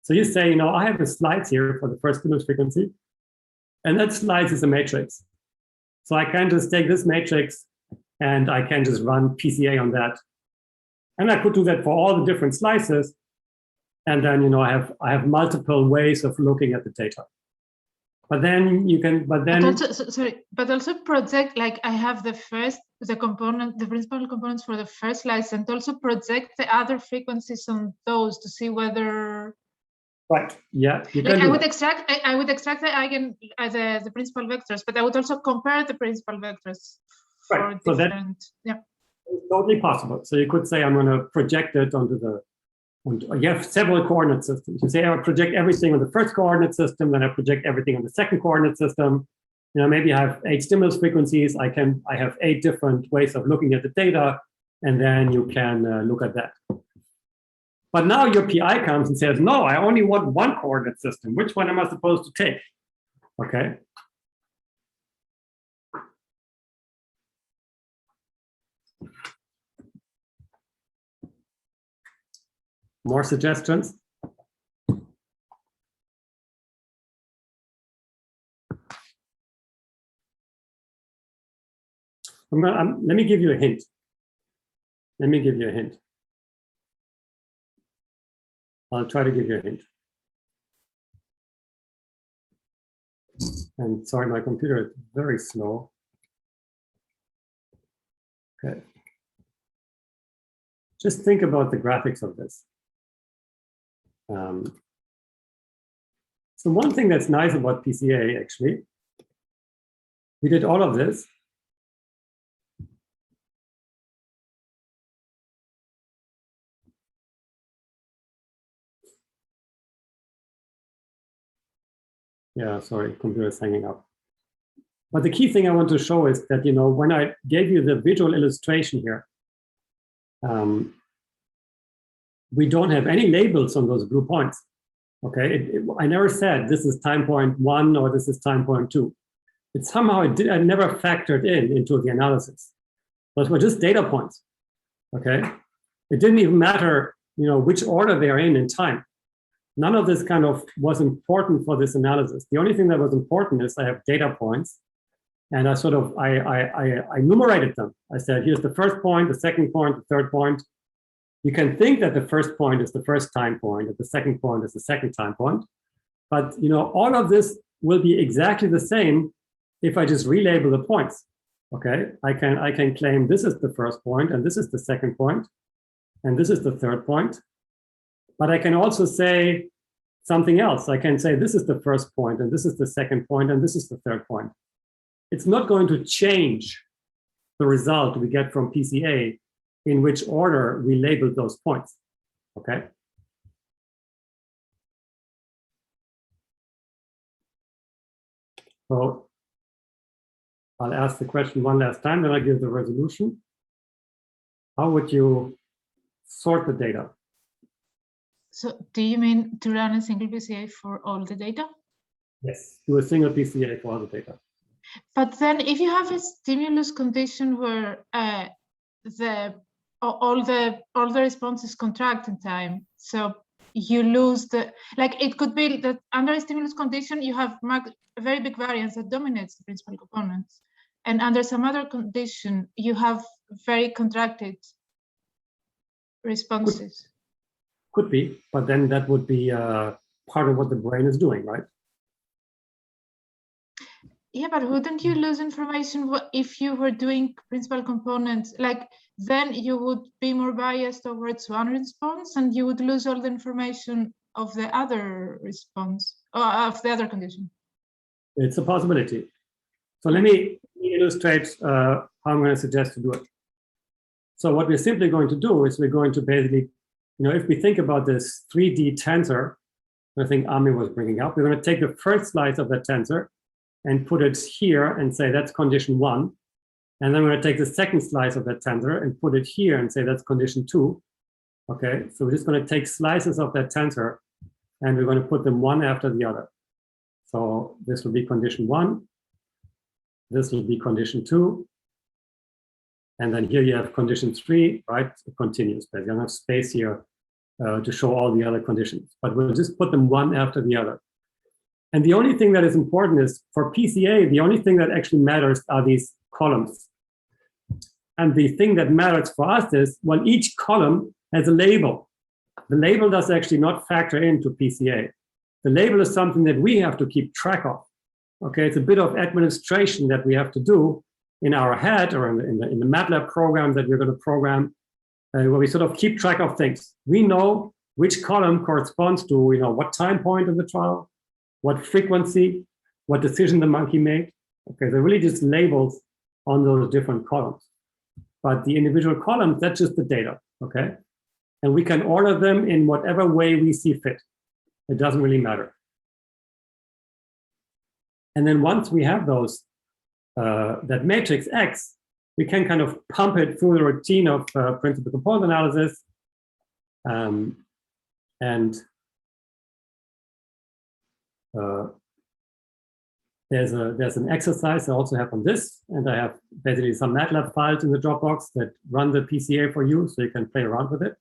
So you say, you know, I have a slice here for the first stimulus frequency, and that slice is a matrix. So I can just take this matrix and I can just run PCA on that. And I could do that for all the different slices. And then, you know, I have multiple ways of looking at the data. But then you can, but also project, like I have the principal components for the first slice, and also project the other frequencies on those to see whether. Right. Yeah. Like I would extract the the principal vectors, but I would also compare the principal vectors for right. So different. Yeah. It's totally possible. So you could say I'm going to project it onto the. You have several coordinate systems. You say I project everything on the first coordinate system, then I project everything on the second coordinate system. You know, maybe I have 8 stimulus frequencies. I have 8 different ways of looking at the data, and then you can look at that. But now your PI comes and says, no, I only want one coordinate system. Which one am I supposed to take? Okay. More suggestions? Let me give you a hint. Let me give you a hint. I'll try to give you a hint. And sorry, my computer is very slow. Okay. Just think about the graphics of this. So one thing that's nice about PCA, actually, we did all of this. Yeah, sorry, computer is hanging up. But the key thing I want to show is that, you know, when I gave you the visual illustration here, we don't have any labels on those blue points. Okay, I never said this is time point 1 or this is time point 2. It somehow I never factored into the analysis. Those were just data points. Okay, it didn't even matter, you know, which order they are in time. None of this kind of was important for this analysis. The only thing that was important is I have data points, and I sort of I enumerated them. I said, here's the first point, the second point, the third point. You can think that the first point is the first time point, that the second point is the second time point. But, you know, all of this will be exactly the same if I just relabel the points. Okay, I can claim this is the first point, and this is the second point, and this is the third point. But I can also say something else. I can say this is the first point, and this is the second point, and this is the third point. It's not going to change the result we get from PCA in which order we labeled those points. Okay. So I'll ask the question one last time, then I give the resolution. How would you sort the data? So do you mean to run a single PCA for all the data? Yes, do a single PCA for all the data. But then if you have a stimulus condition where all the responses contract in time, so you lose like it could be that under a stimulus condition you have a very big variance that dominates the principal components, and under some other condition you have very contracted responses. Could be, but then that would be part of what the brain is doing, right? Yeah, but wouldn't you lose information if you were doing principal components? Like then you would be more biased towards one response, and you would lose all the information of the other response, of the other condition. It's a possibility. So let me illustrate how I'm going to suggest to do it. So what we're simply going to do is we're going to basically, you know, if we think about this 3D tensor, I think Ami was bringing up, we're going to take the first slice of that tensor and put it here and say that's condition 1. And then we're going to take the second slice of that tensor and put it here and say that's condition 2. Okay, so we're just going to take slices of that tensor and we're going to put them one after the other. So this will be condition 1. This will be condition 2. And then here you have condition 3, right? It continues, but you don't have space here to show all the other conditions. But we'll just put them one after the other. And the only thing that is important is for PCA, the only thing that actually matters are these columns. And the thing that matters for us is, well, each column has a label. The label does actually not factor into PCA. The label is something that we have to keep track of. Okay, it's a bit of administration that we have to do in our head or in the MATLAB program that we're going to program, where we sort of keep track of things. We know which column corresponds to, what time point of the trial, what frequency, what decision the monkey made. Okay, they're really just labels on those different columns. But the individual columns, that's just the data, okay? And we can order them in whatever way we see fit. It doesn't really matter. And then once we have those, that matrix X, we can kind of pump it through the routine of principal component analysis. There's an exercise I also have on this, and I have basically some MATLAB files in the Dropbox that run the PCA for you, so you can play around with it.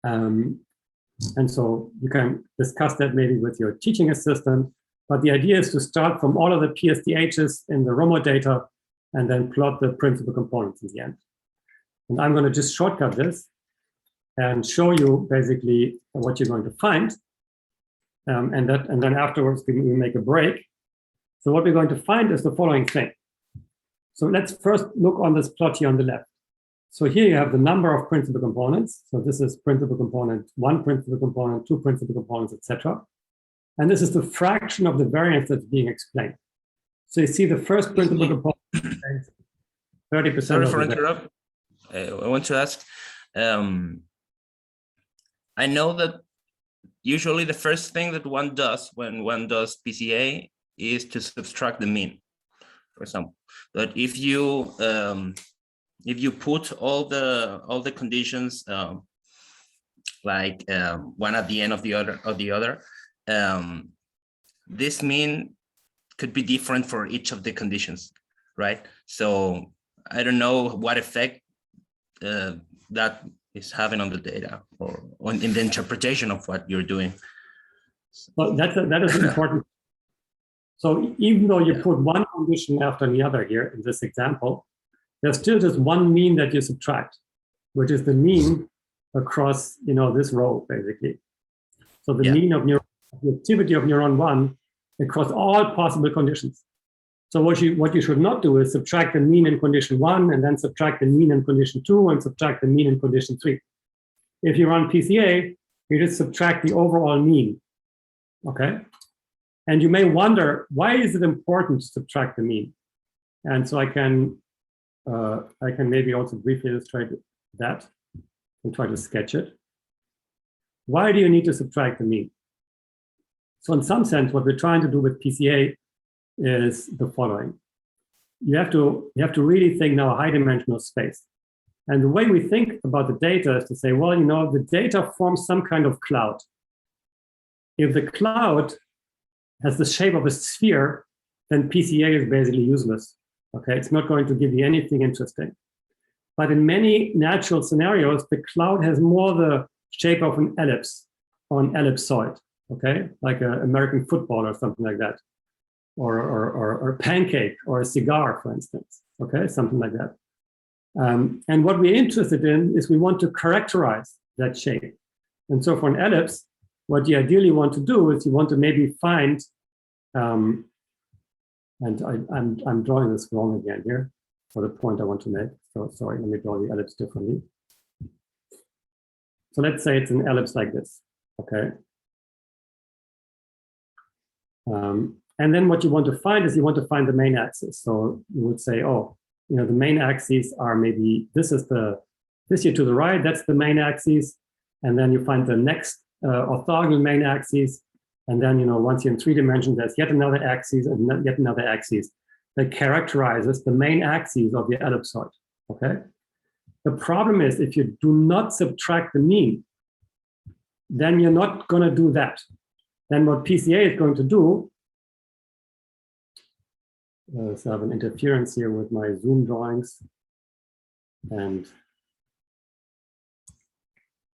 And so you can discuss that maybe with your teaching assistant, but the idea is to start from all of the PSDHs in the ROMO data and then plot the principal components in the end. And I'm going to just shortcut this and show you basically what you're going to find. And then afterwards we make a break. So what we're going to find is the following thing. So let's first look on this plot here on the left. So here you have the number of principal components. So this is principal component 1, principal component 2, principal components, etc. And this is the fraction of the variance that's being explained. So you see the first principal component, 30%. Sorry for interrupt. I want to ask. I know that usually the first thing that one does when one does PCA is to subtract the mean, for example. But if you put all the conditions like one at the end of the other, this mean could be different for each of the conditions, right? So I don't know what effect that is having on the data or in the interpretation of what you're doing. Well, that is important. So even though you put one condition after the other here in this example, there's still just one mean that you subtract, which is the mean across this row basically. So the mean of the activity of neuron 1 across all possible conditions. So what you should not do is subtract the mean in condition 1 and then subtract the mean in condition 2 and subtract the mean in condition 3. If you run PCA, you just subtract the overall mean, okay? And you may wonder, why is it important to subtract the mean? And so I can maybe also briefly illustrate that and try to sketch it. Why do you need to subtract the mean? So in some sense, what we're trying to do with PCA is the following. You have to really think now a high-dimensional space. And the way we think about the data is to say, well, the data forms some kind of cloud. If the cloud has the shape of a sphere, then PCA is basically useless. Okay, it's not going to give you anything interesting. But in many natural scenarios, the cloud has more the shape of an ellipse or an ellipsoid. Okay, like an American football or something like that, or a pancake or a cigar, for instance. Okay, something like that. And what we're interested in is we want to characterize that shape. And so for an ellipse, what you ideally want to do is you want to maybe find, and I'm drawing this wrong again here for the point I want to make. So sorry, let me draw the ellipse differently. So let's say it's an ellipse like this, okay? And then what you want to find is you want to find the main axis. So you would say, oh, the main axes are maybe, this here to the right, that's the main axis. And then you find the next orthogonal main axis. And then, once you're in 3 dimensions, there's yet another axis and yet another axis that characterizes the main axis of the ellipsoid, okay? The problem is if you do not subtract the mean, then you're not going to do that. Then what PCA is going to do, so I have an interference here with my Zoom drawings. And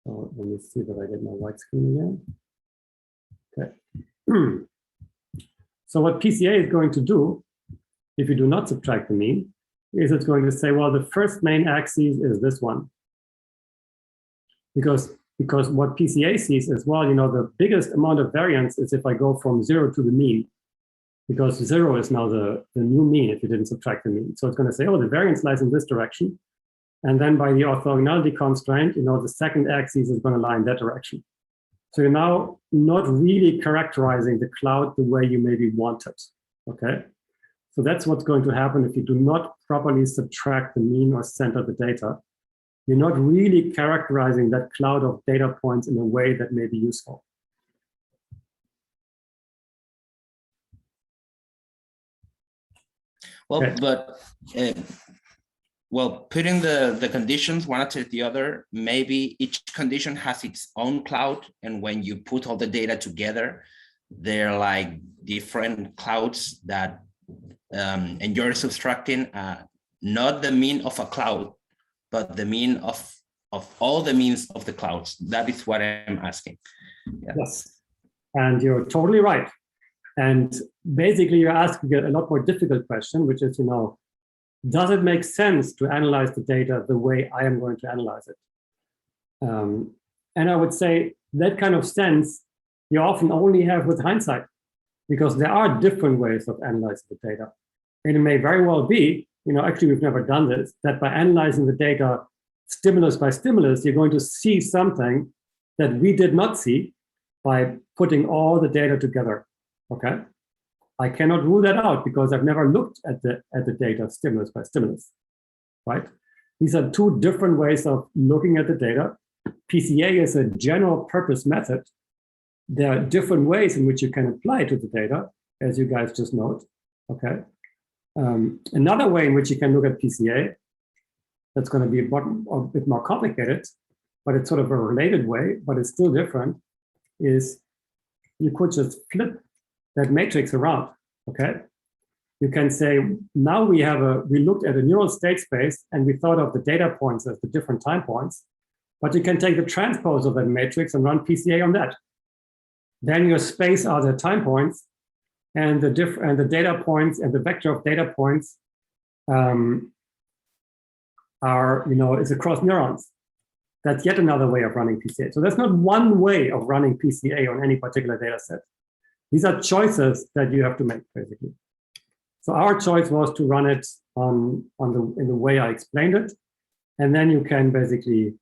so let me see that I get my white screen again. Okay. So what PCA is going to do, if you do not subtract the mean, is it's going to say, well, the first main axis is this one. Because what PCA sees is, well, the biggest amount of variance is if I go from 0 to the mean, because 0 is now the new mean if you didn't subtract the mean. So it's going to say, oh, the variance lies in this direction. And then by the orthogonality constraint, the second axis is going to lie in that direction. So you're now not really characterizing the cloud the way you maybe wanted, okay? So that's what's going to happen if you do not properly subtract the mean or center the data. You're not really characterizing that cloud of data points in a way that may be useful. Well, Okay. but putting the conditions one after the other, maybe each condition has its own cloud, and when you put all the data together, they're like different clouds that, and you're subtracting not the mean of a cloud, but the mean of all the means of the clouds. That is what I'm asking. Yeah. Yes, and you're totally right. And basically, you're asking a lot more difficult question, which is, does it make sense to analyze the data the way I am going to analyze it? And I would say that kind of sense you often only have with hindsight, because there are different ways of analyzing the data. And it may very well be, actually we've never done this, that by analyzing the data stimulus by stimulus, you're going to see something that we did not see by putting all the data together, okay? I cannot rule that out because I've never looked at the data stimulus by stimulus, right? These are two different ways of looking at the data. PCA is a general purpose method. There are different ways in which you can apply to the data, as you guys just note, okay? Another way in which you can look at PCA, that's going to be a bit more complicated, but it's sort of a related way, but it's still different, is you could just flip that matrix around, okay? You can say, now we looked at a neural state space and we thought of the data points as the different time points, but you can take the transpose of that matrix and run PCA on that. Then your space are the time points, and the data points and the vector of data points is across neurons. That's yet another way of running PCA. So there's not one way of running PCA on any particular data set. These are choices that you have to make, basically. So our choice was to run it in the way I explained it. And then you can basically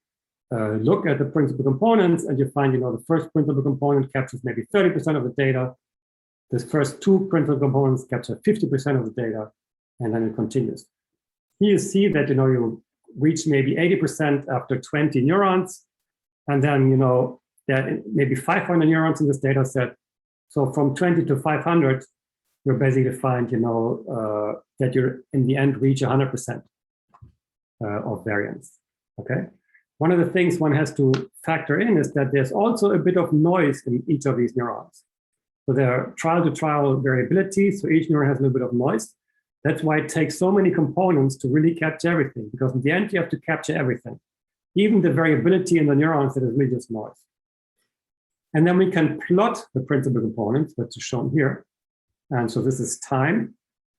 look at the principal components, and you find, the first principal component captures maybe 30% of the data. The first two principal components capture 50% of the data, and then it continues. Here you see that, you reach maybe 80% after 20 neurons, and then, there are maybe 500 neurons in this data set. So from 20 to 500, you're basically find, that you're in the end reach 100% of variance, okay? One of the things one has to factor in is that there's also a bit of noise in each of these neurons. So there are trial-to-trial variability, so each neuron has a little bit of noise. That's why it takes so many components to really capture everything, because in the end, you have to capture everything, even the variability in the neurons that is really just noise. And then we can plot the principal components, which is shown here. And so this is time.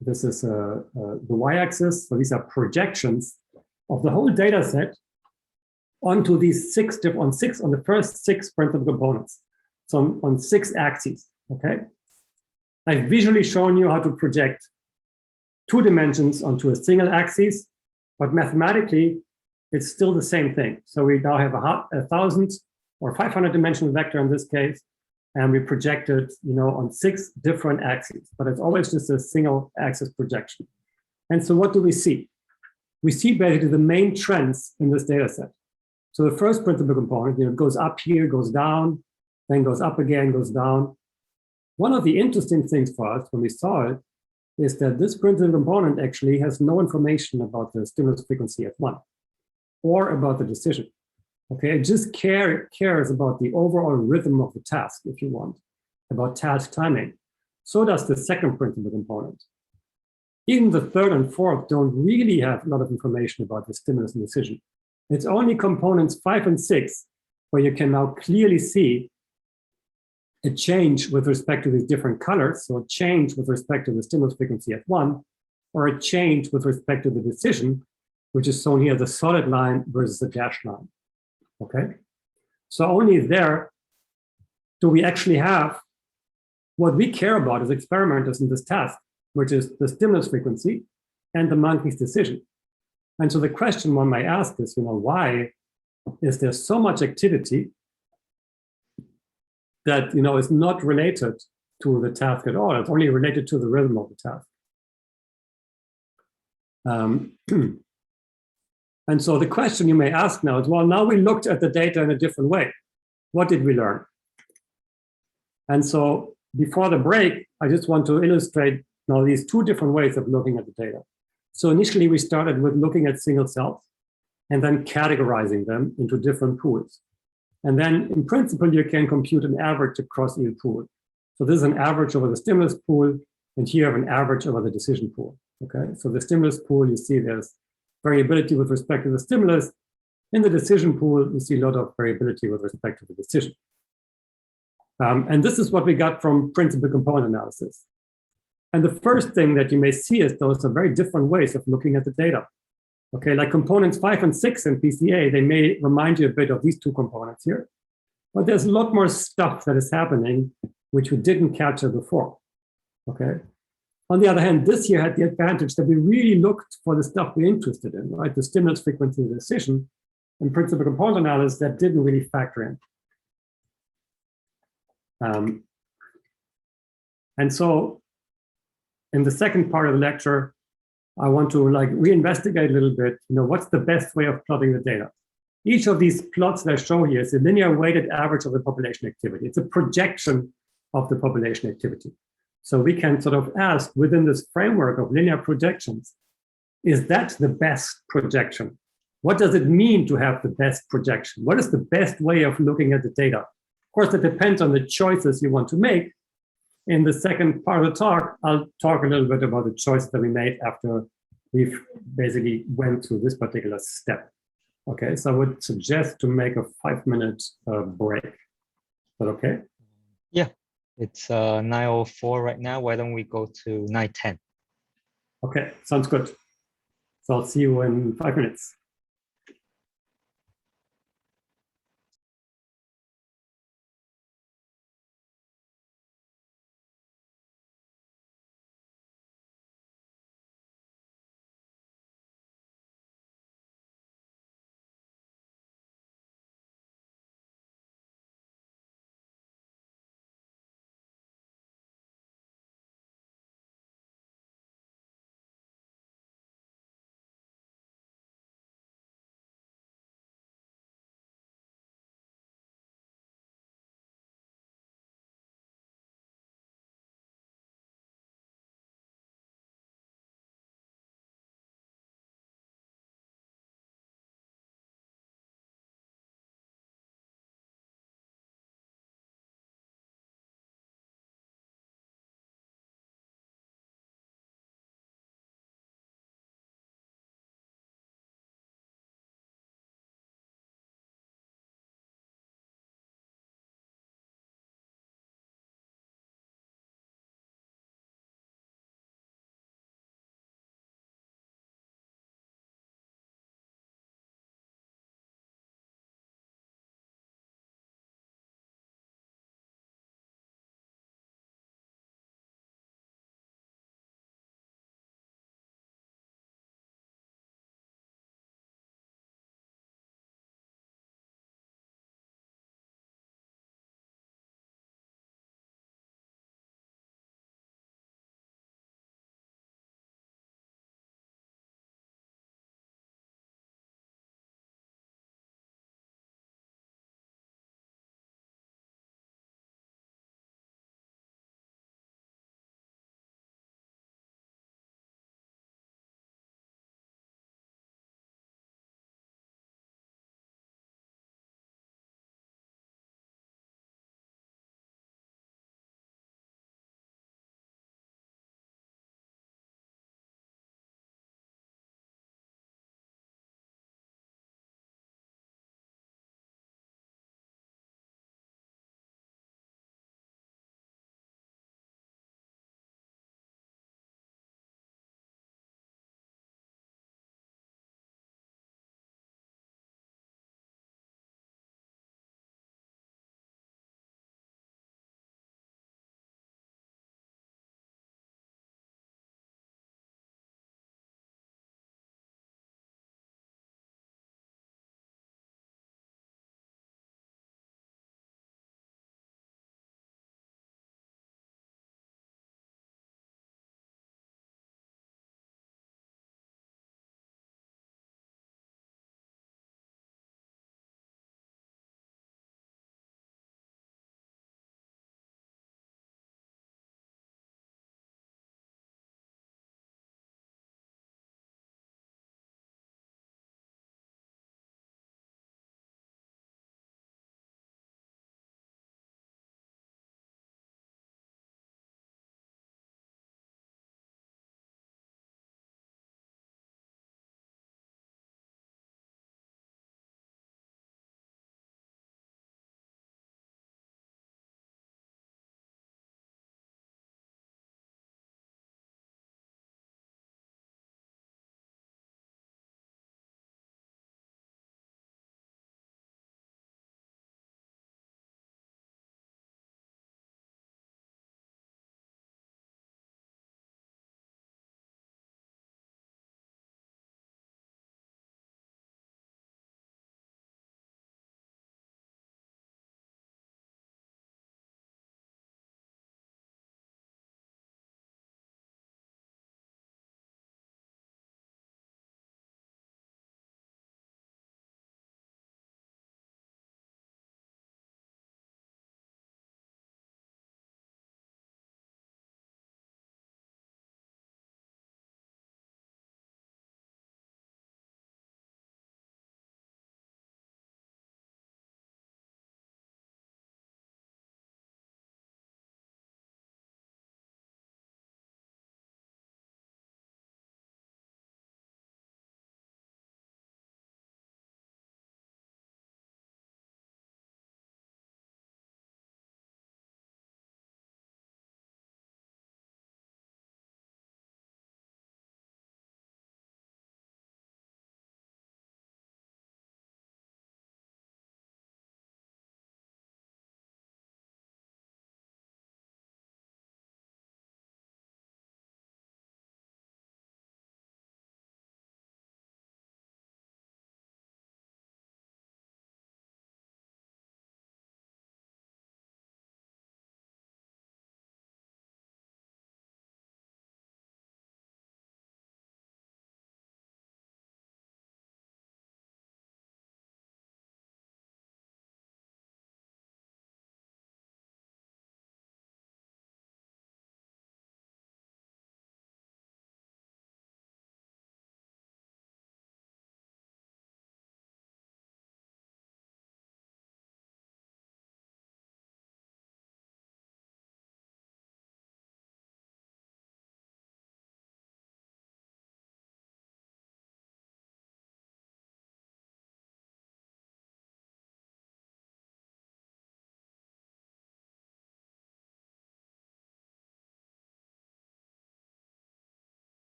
This is the y-axis. So these are projections of the whole data set onto these on the first 6 principal components. So on 6 axes, okay? I've visually shown you how to project 2 dimensions onto a single axis, but mathematically, it's still the same thing. So we now have a 1,000 or 500 dimensional vector in this case, and we project it, on 6 different axes, but it's always just a single axis projection. And so what do we see? We see basically the main trends in this data set. So the first principal component, goes up here, goes down, then goes up again, goes down. One of the interesting things for us when we saw it is that this principal component actually has no information about the stimulus frequency F1 or about the decision. Okay, it just cares about the overall rhythm of the task, if you want, about task timing. So does the second principal component. Even the third and fourth don't really have a lot of information about the stimulus and decision. It's only components 5 and 6 where you can now clearly see a change with respect to these different colors, so a change with respect to the stimulus frequency f1, or a change with respect to the decision, which is shown here, the solid line versus the dashed line, okay? So only there do we actually have what we care about as experimenters in this task, which is the stimulus frequency and the monkey's decision. And so the question one might ask is, why is there so much activity that is not related to the task at all? It's only related to the rhythm of the task. And so the question you may ask now is, well, now we looked at the data in a different way. What did we learn? And so before the break, I just want to illustrate now these two different ways of looking at the data. So initially we started with looking at single cells and then categorizing them into different pools. And then in principle, you can compute an average across each pool. So this is an average over the stimulus pool, and here I have an average over the decision pool. Okay, so the stimulus pool, you see there's variability with respect to the stimulus. In the decision pool, you see a lot of variability with respect to the decision. And this is what we got from principal component analysis. And the first thing that you may see is those are very different ways of looking at the data. Okay, like components 5 and 6 in PCA, they may remind you a bit of these two components here. But there's a lot more stuff that is happening which we didn't capture before. Okay. On the other hand, this year had the advantage that we really looked for the stuff we're interested in, right? The stimulus frequency, the decision, and principal component analysis that didn't really factor in. And so in the second part of the lecture, I want to reinvestigate a little bit, what's the best way of plotting the data? Each of these plots that I show here is a linear weighted average of the population activity. It's a projection of the population activity. So we can sort of ask within this framework of linear projections, is that the best projection? What does it mean to have the best projection? What is the best way of looking at the data? Of course, it depends on the choices you want to make. In the second part of the talk, I'll talk a little bit about the choices that we made after we've basically went through this particular step. Okay, so I would suggest to make a 5-minute break. Is that okay? Yeah, it's 9:04 right now. Why don't we go to 9:10? Okay, sounds good. So I'll see you in 5 minutes.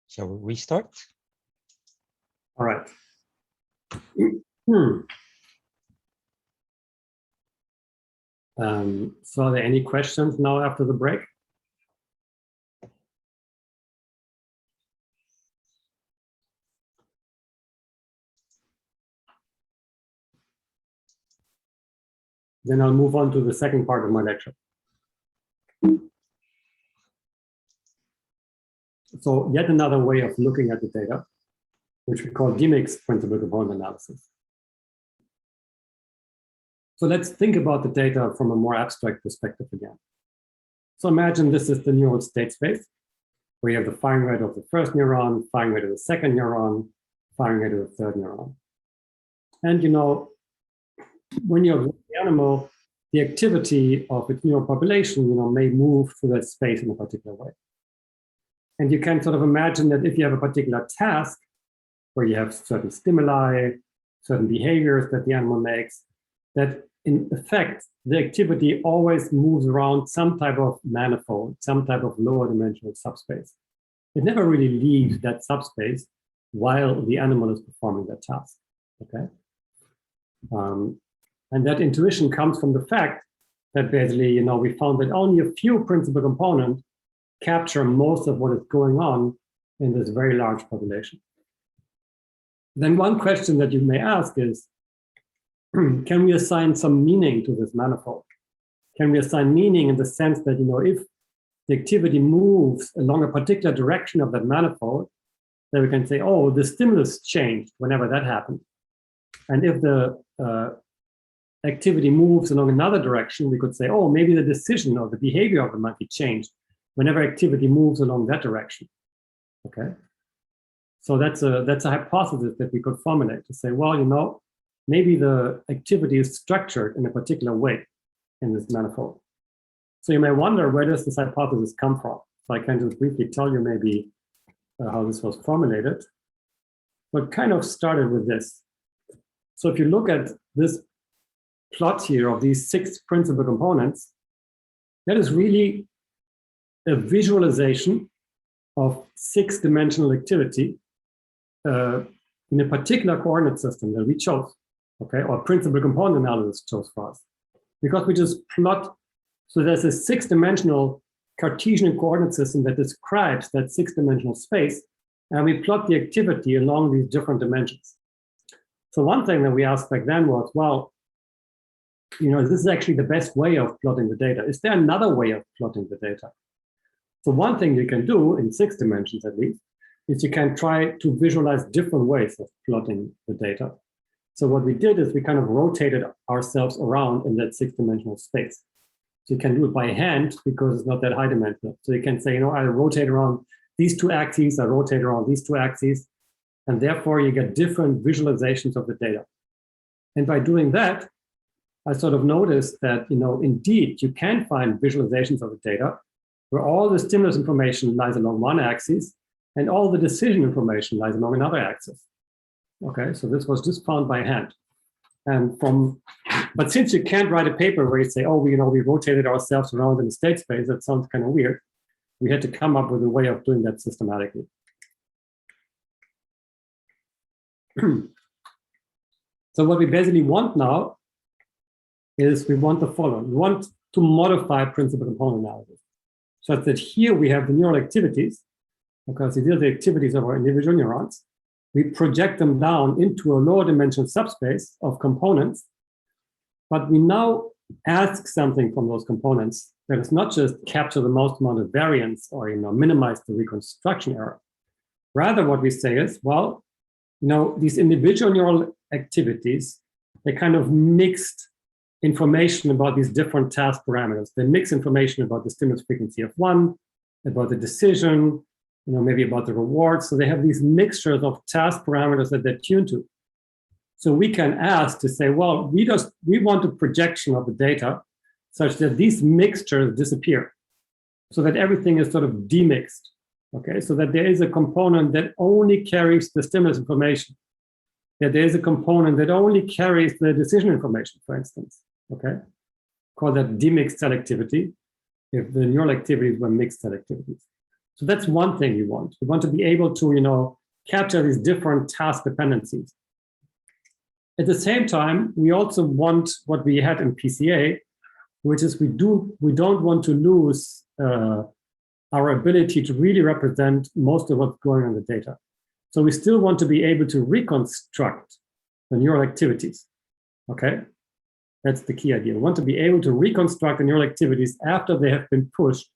Shall we restart? All right. So are there any questions now after the break? Then I'll move on to the second part of my lecture. So yet another way of looking at the data, which we call demixed principal component analysis. So let's think about the data from a more abstract perspective again. So imagine this is the neural state space, where you have the firing rate of the first neuron, firing rate of the second neuron, firing rate of the third neuron. And you know, when you observe the animal, the activity of its neural population, you know, may move through that space in a particular way. And you can sort of imagine that if you have a particular task where you have certain stimuli, certain behaviors that the animal makes, that in effect, the activity always moves around some type of manifold, some type of lower dimensional subspace. It never really leaves that subspace while the animal is performing that task, okay? And that intuition comes from the fact that basically, you know, we found that only a few principal components capture most of what is going on in this very large population. Then one question that you may ask is, can we assign some meaning to this manifold? Can we assign meaning in the sense that, you know, if the activity moves along a particular direction of that manifold, then we can say, oh, the stimulus changed whenever that happened. And if the activity moves along another direction, we could say, oh, maybe the decision or the behavior of the monkey changed whenever activity moves along that direction, okay? So that's a hypothesis that we could formulate to say, well, you know, maybe the activity is structured in a particular way in this manifold. So you may wonder, where does this hypothesis come from? So I can just briefly tell you maybe how this was formulated. But kind of started with this. So if you look at this plot here of these 6 principal components, that is really a visualization of 6-dimensional activity in a particular coordinate system that we chose, okay, or principal component analysis chose for us. Because we just plot, so there's a 6-dimensional Cartesian coordinate system that describes that 6-dimensional space, and we plot the activity along these different dimensions. So one thing that we asked back then was, well, you know, this is actually the best way of plotting the data. Is there another way of plotting the data? So one thing you can do in 6 dimensions at least, is you can try to visualize different ways of plotting the data. So what we did is we kind of rotated ourselves around in that 6-dimensional space. So you can do it by hand because it's not that high dimensional. So you can say, you know, I rotate around these 2 axes, I rotate around these 2 axes, and therefore you get different visualizations of the data. And by doing that, I sort of noticed that, you know, indeed, you can find visualizations of the data where all the stimulus information lies along one axis and all the decision information lies along another axis. Okay, so this was just found by hand. And but since you can't write a paper where you say, oh, you know, we rotated ourselves around in the state space, that sounds kind of weird. We had to come up with a way of doing that systematically. So what we basically want now is we want the following. We want to modify principal component analysis, such that here we have the neural activities, because these are the activities of our individual neurons. We project them down into a lower dimensional subspace of components, but we now ask something from those components that is not just capture the most amount of variance or, you know, minimize the reconstruction error. Rather, what we say is, well, you know, these individual neural activities, they kind of mixed information about these different task parameters. They mix information about the stimulus frequency of 1, about the decision, you know, maybe about the reward. So they have these mixtures of task parameters that they're tuned to. So we can ask to say, well, we want a projection of the data such that these mixtures disappear, so that everything is sort of demixed. Okay, so that there is a component that only carries the stimulus information, that there is a component that only carries the decision information, for instance. Okay, call that demixed cell activity, if the neural activities were mixed cell activities. So that's one thing we want. We want to be able to, capture these different task dependencies. At the same time, we also want what we had in PCA, which is we don't want to lose our ability to really represent most of what's going on in the data. So we still want to be able to reconstruct the neural activities, okay? That's the key idea. We want to be able to reconstruct the neural activities after they have been pushed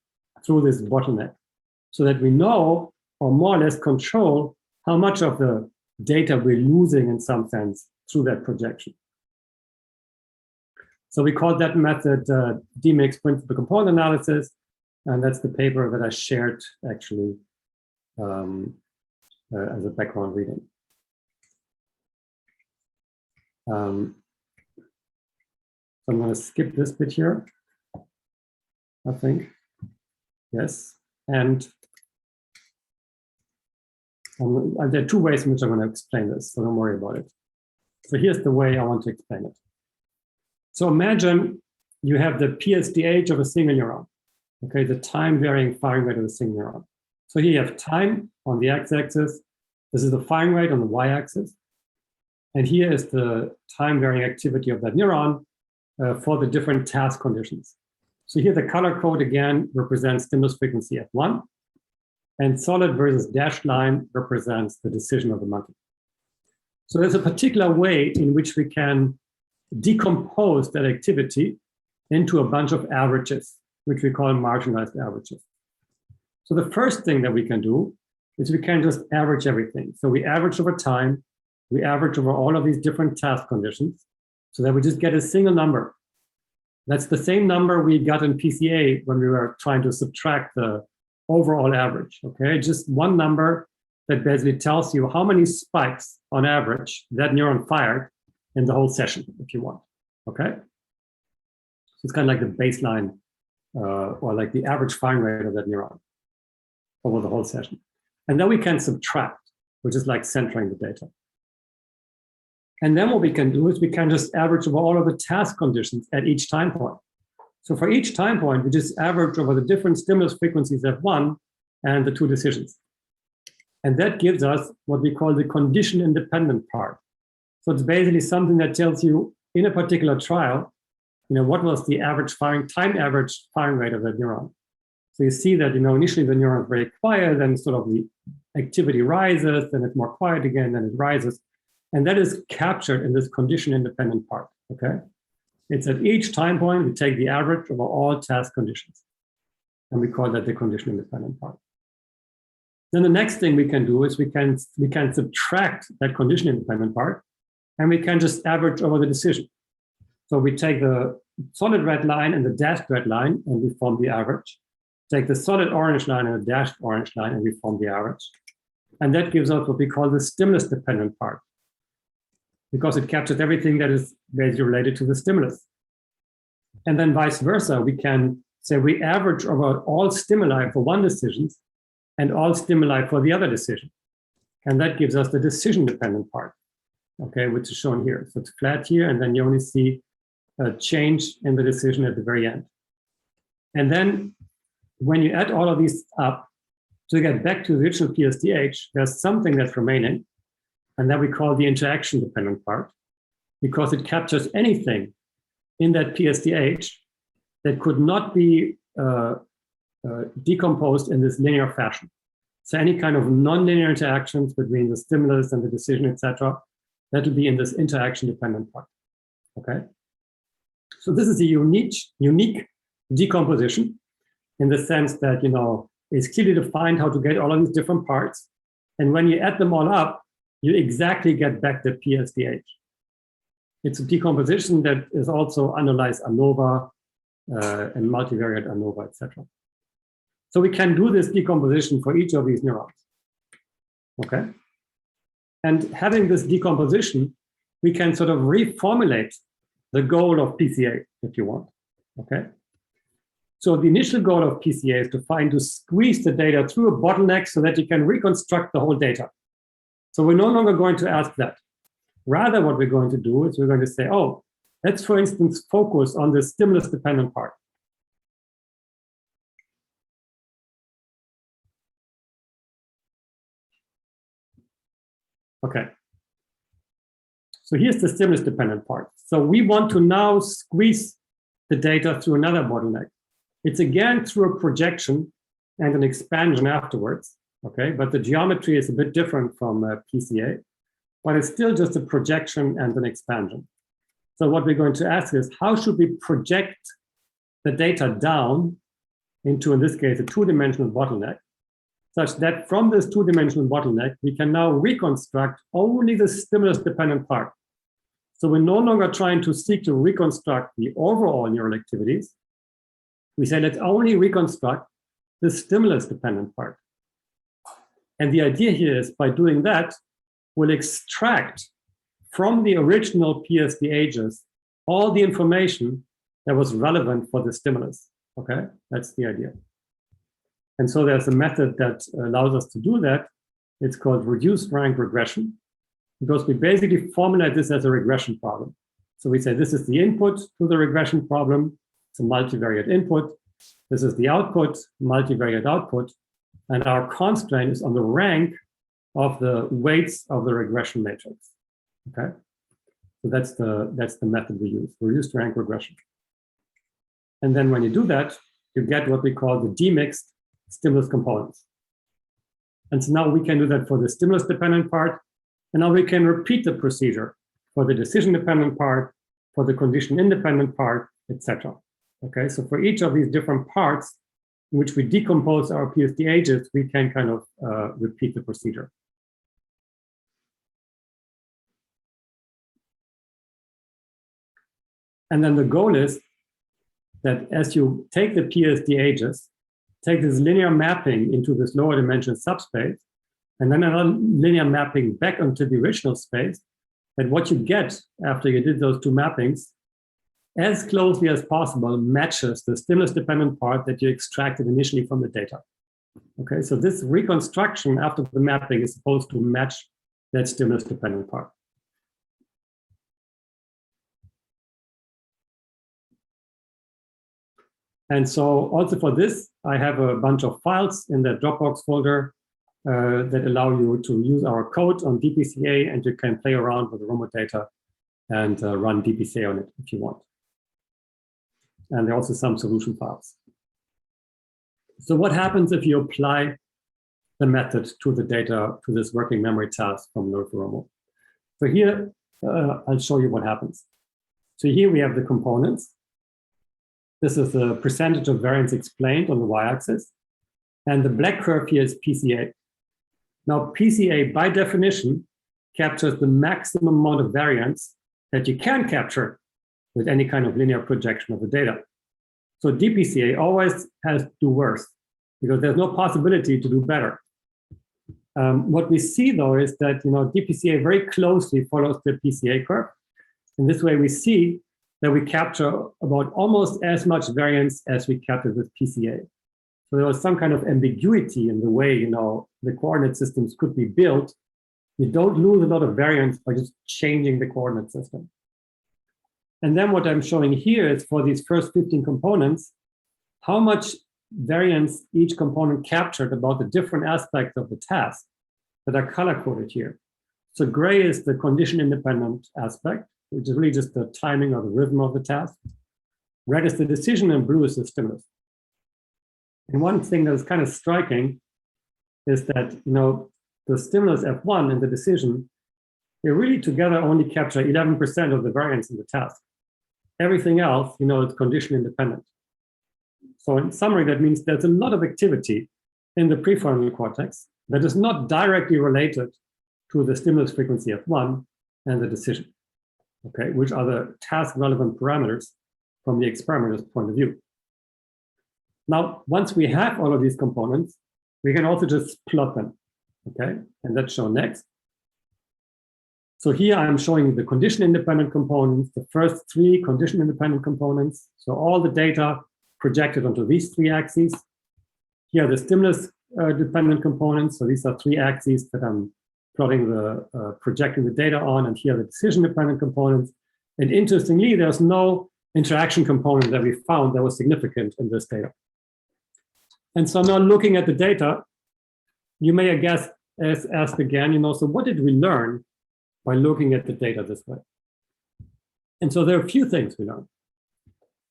through this bottleneck, so that we know, or more or less control, how much of the data we're losing in some sense through that projection. So we call that method demixed principal component analysis, and that's the paper that I shared actually as a background reading. So I'm going to skip this bit here, I think. Yes, and there are two ways in which I'm going to explain this, so don't worry about it. So here's the way I want to explain it. So imagine you have the PSDH of a single neuron, okay, the time varying firing rate of a single neuron. So here you have time on the x-axis, this is the firing rate on the y-axis, and here is the time varying activity of that neuron for the different task conditions. So here the color code again represents stimulus frequency F1, and solid versus dashed line represents the decision of the monkey. So there's a particular way in which we can decompose that activity into a bunch of averages, which we call marginalized averages. So the first thing that we can do is we can just average everything. So we average over time, we average over all of these different task conditions, so that we just get a single number. That's the same number we got in PCA when we were trying to subtract the overall average, okay? Just one number that basically tells you how many spikes on average that neuron fired in the whole session, if you want, okay? So it's kind of like the baseline or like the average firing rate of that neuron over the whole session. And then we can subtract, which is like centering the data. And then what we can do is we can just average over all of the task conditions at each time point. So for each time point, we just average over the different stimulus frequencies F1 and the two decisions. And that gives us what we call the condition independent part. So it's basically something that tells you in a particular trial, what was the average average firing rate of that neuron. So you see that, initially the neuron is very quiet, then sort of the activity rises, then it's more quiet again, then it rises. And that is captured in this condition independent part, okay? It's at each time point, we take the average over all task conditions. And we call that the condition independent part. Then the next thing we can do is we can subtract that condition independent part, and we can just average over the decision. So we take the solid red line and the dashed red line, and we form the average. Take the solid orange line and the dashed orange line, and we form the average. And that gives us what we call the stimulus dependent part, because it captures everything that is basically related to the stimulus. And then vice versa, we can say we average over all stimuli for one decision and all stimuli for the other decision. And that gives us the decision dependent part, okay, which is shown here. So it's flat here, and then you only see a change in the decision at the very end. And then when you add all of these up to get back to the original PSDH, there's something that's remaining, and that we call the interaction dependent part, because it captures anything in that PSDH that could not be decomposed in this linear fashion. So any kind of nonlinear interactions between the stimulus and the decision, etc., that will be in this interaction dependent part, okay? So this is a unique decomposition in the sense that, it's clearly defined how to get all of these different parts. And when you add them all up, you exactly get back the PSDH. It's a decomposition that is also analyzed ANOVA and multivariate ANOVA, etc. So we can do this decomposition for each of these neurons, okay? And having this decomposition, we can sort of reformulate the goal of PCA, if you want, okay? So the initial goal of PCA is to squeeze the data through a bottleneck so that you can reconstruct the whole data. So we're no longer going to ask that. Rather, what we're going to do is we're going to say, oh, Let's, for instance, focus on the stimulus-dependent part. Okay. So here's the stimulus-dependent part. So we want to now squeeze the data through another bottleneck. It's again through a projection and an expansion afterwards, okay? But the geometry is a bit different from PCA, but it's still just a projection and an expansion. So what we're going to ask is, how should we project the data down into, in this case, a two-dimensional bottleneck, such that from this two-dimensional bottleneck, we can now reconstruct only the stimulus-dependent part. So we're no longer trying to seek to reconstruct the overall neural activities. We say, let's only reconstruct the stimulus-dependent part. And the idea here is, by doing that, we'll extract from the original PSDHs all the information that was relevant for the stimulus. Okay, that's the idea. And so there's a method that allows us to do that. It's called reduced rank regression, because we basically formulate this as a regression problem. So we say, this is the input to the regression problem. It's a multivariate input. This is the output, multivariate output. And our constraint is on the rank of the weights of the regression matrix. Okay, so that's the method we use, reduced rank regression. And then when you do that, you get what we call the demixed stimulus components. And so now we can do that for the stimulus-dependent part, and now we can repeat the procedure for the decision-dependent part, for the condition-independent part, etc. Okay, so for each of these different parts in which we decompose our PSDHs, we can kind of repeat the procedure. And then the goal is that as you take the PSDHs, take this linear mapping into this lower dimension subspace, and then another linear mapping back onto the original space, that what you get after you did those two mappings, as closely as possible, matches the stimulus-dependent part that you extracted initially from the data. Okay, so this reconstruction after the mapping is supposed to match that stimulus-dependent part. And so also for this, I have a bunch of files in the Dropbox folder that allow you to use our code on DPCA, and you can play around with the remote data and run DPCA on it if you want. And there are also some solution files. So what happens if you apply the method to the data, to this working memory task from Node4Romo? So here, I'll show you what happens. So here we have the components. This is the percentage of variance explained on the y-axis. And the black curve here is PCA. Now, PCA, by definition, captures the maximum amount of variance that you can capture with any kind of linear projection of the data. So DPCA always has to do worse, because there's no possibility to do better. What we see, though, is that DPCA very closely follows the PCA curve. In this way, we see that we capture about almost as much variance as we captured with PCA. So there was some kind of ambiguity in the way the coordinate systems could be built. You don't lose a lot of variance by just changing the coordinate system. And then what I'm showing here is for these first 15 components, how much variance each component captured about the different aspects of the task that are color-coded here. So gray is the condition-independent aspect, which is really just the timing or the rhythm of the task. Red is the decision, and blue is the stimulus. And one thing that is kind of striking is that the stimulus F1 and the decision, they really together only capture 11% of the variance in the task. Everything else, is condition independent. So in summary, that means there's a lot of activity in the prefrontal cortex that is not directly related to the stimulus frequency F1 and the decision, okay, which are the task relevant parameters from the experimenter's point of view. Now, once we have all of these components, we can also just plot them, okay? And that's shown next. So here I'm showing the condition-independent components, the first three condition-independent components. So all the data projected onto these three axes. Here are the stimulus-dependent components. So these are three axes that I'm plotting projecting the data on, and here are the decision-dependent components. And interestingly, there's no interaction component that we found that was significant in this data. And so now looking at the data, you may ask again, so what did we learn by looking at the data this way? And so there are a few things we learned.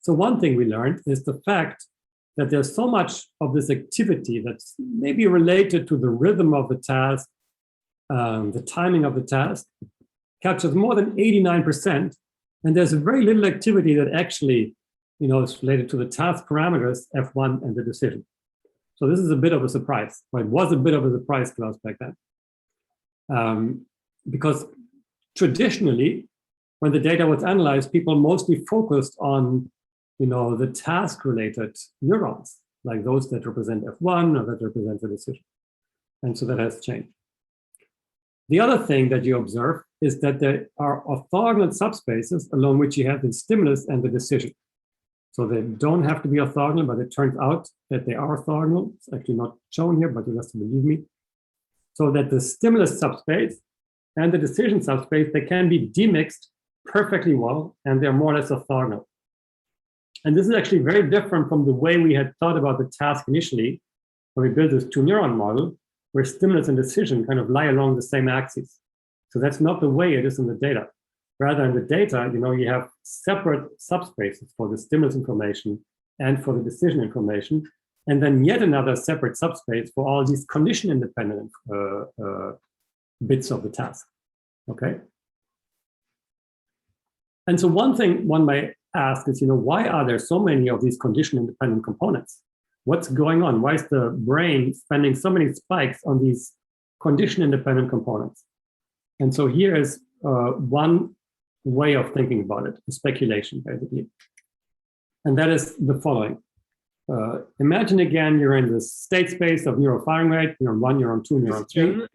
So one thing we learned is the fact that there's so much of this activity that's maybe related to the rhythm of the task, the timing of the task, captures more than 89%. And there's very little activity that actually, is related to the task parameters, F1 and the decision. So this is a bit of a surprise, or it was a bit of a surprise to us back then. Because traditionally, when the data was analyzed, people mostly focused on, the task-related neurons, like those that represent F1 or that represent the decision. And so that has changed. The other thing that you observe is that there are orthogonal subspaces along which you have the stimulus and the decision. So they don't have to be orthogonal, but it turns out that they are orthogonal. It's actually not shown here, but you have to believe me. So that the stimulus subspace and the decision subspace, they can be demixed perfectly well, and they're more or less orthogonal. And this is actually very different from the way we had thought about the task initially, when we built this 2-neuron model, where stimulus and decision kind of lie along the same axis. So that's not the way it is in the data. Rather, in the data, you have separate subspaces for the stimulus information and for the decision information, and then yet another separate subspace for all these condition-independent bits of the task, okay? And so one thing one might ask is, why are there so many of these condition-independent components? What's going on? Why is the brain spending so many spikes on these condition-independent components? And so here is one way of thinking about it, a speculation, basically. And that is the following. Imagine again, you're in the state space of neural firing rate, neuron 1, neuron 2, neuron 3.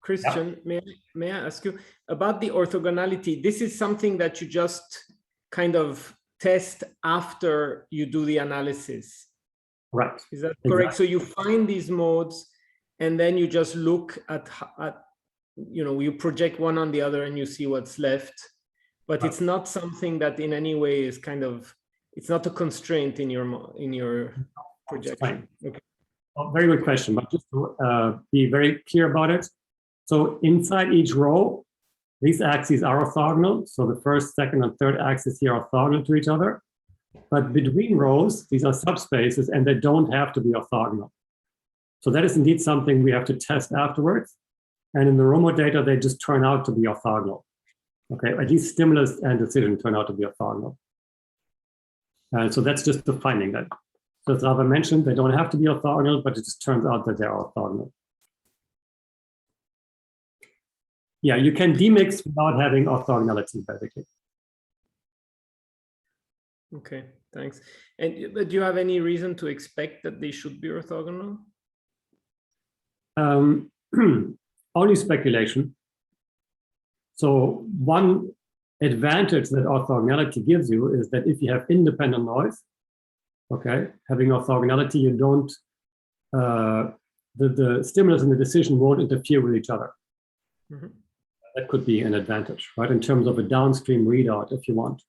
Christian, yeah. May I ask you about the orthogonality? This is something that you just kind of test after you do the analysis. Right. Is that correct? Exactly. So you find these modes and then you just look at you project one on the other and you see what's left. But it's not something that in any way is it's not a constraint in your projection. Okay. Well, very good question, but just to be very clear about it. So inside each row, these axes are orthogonal. So the first, second, and third axis here are orthogonal to each other. But between rows, these are subspaces, and they don't have to be orthogonal. So that is indeed something we have to test afterwards. And in the Romo data, they just turn out to be orthogonal. Okay, at least stimulus and decision turn out to be orthogonal. And so that's just the finding that. So as Rava mentioned, they don't have to be orthogonal, but it just turns out that they are orthogonal. Yeah, you can demix without having orthogonality, basically. Okay, thanks. And do you have any reason to expect that they should be orthogonal? Only speculation. So one advantage that orthogonality gives you is that if you have independent noise, okay, having orthogonality, you don't, the stimulus and the decision won't interfere with each other. Mm-hmm. That could be an advantage, right? In terms of a downstream readout, if you want.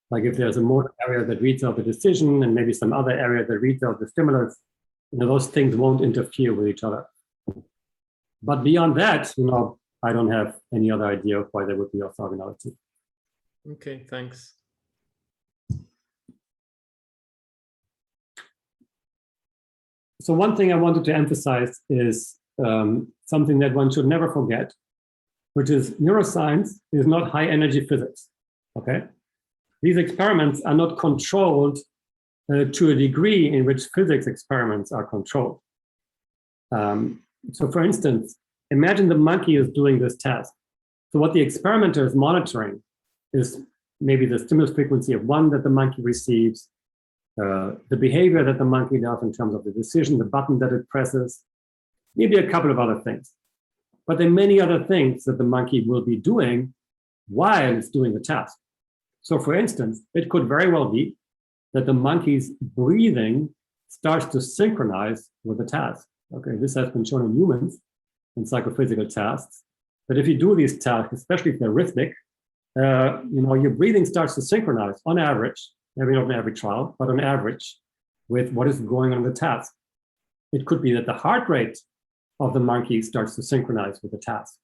Like if there's a motor area that reads out the decision and maybe some other area that reads out the stimulus, those things won't interfere with each other. But beyond that, I don't have any other idea of why there would be orthogonality. Okay, thanks. So one thing I wanted to emphasize is something that one should never forget, which is neuroscience is not high energy physics, okay? These experiments are not controlled to a degree in which physics experiments are controlled. So for instance, imagine the monkey is doing this task. So what the experimenter is monitoring is maybe the stimulus frequency of 1 that the monkey receives, the behavior that the monkey does in terms of the decision, the button that it presses, maybe a couple of other things. But there are many other things that the monkey will be doing while it's doing the task. So for instance, it could very well be that the monkey's breathing starts to synchronize with the task. Okay, this has been shown in humans in psychophysical tasks, that if you do these tasks, especially if they're rhythmic, your breathing starts to synchronize on average, maybe not in every trial, but on average, with what is going on in the task. It could be that the heart rate of the monkey starts to synchronize with the task.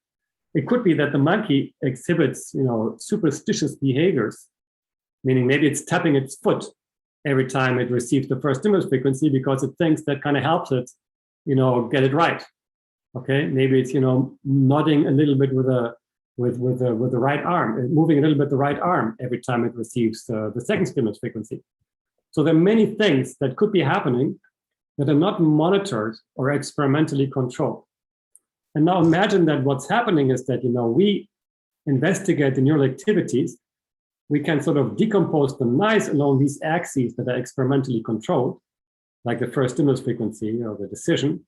It could be that the monkey exhibits, superstitious behaviors, meaning maybe it's tapping its foot every time it receives the first stimulus frequency because it thinks that kind of helps it, get it right. Okay, maybe it's nodding a little bit with the right arm, moving a little bit the right arm every time it receives the second stimulus frequency. So there are many things that could be happening that are not monitored or experimentally controlled. And now imagine that what's happening is that, we investigate the neural activities. We can sort of decompose them nice along these axes that are experimentally controlled, like the first stimulus frequency or the decision.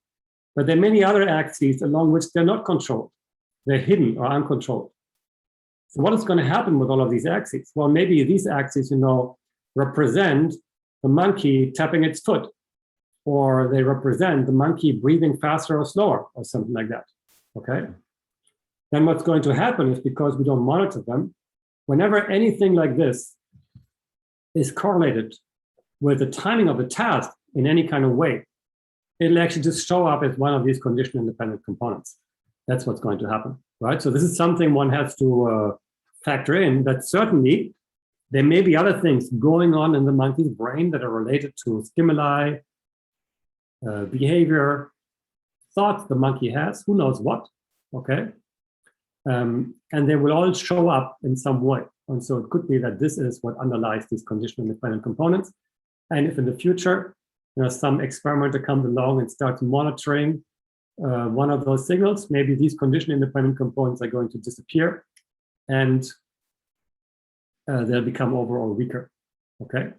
But there are many other axes along which they're not controlled. They're hidden or uncontrolled. So what is going to happen with all of these axes? Well, maybe these axes, represent the monkey tapping its foot, or they represent the monkey breathing faster or slower, or something like that. Okay. Then what's going to happen is, because we don't monitor them, whenever anything like this is correlated with the timing of the task in any kind of way, it'll actually just show up as one of these condition-independent components. That's what's going to happen, right? So this is something one has to factor in, that certainly there may be other things going on in the monkey's brain that are related to stimuli, behavior, thoughts the monkey has, who knows what, okay? And they will all show up in some way. And so it could be that this is what underlies these condition-independent components. And if in the future, some experimenter comes along and starts monitoring one of those signals, maybe these condition-independent components are going to disappear and they'll become overall weaker, okay?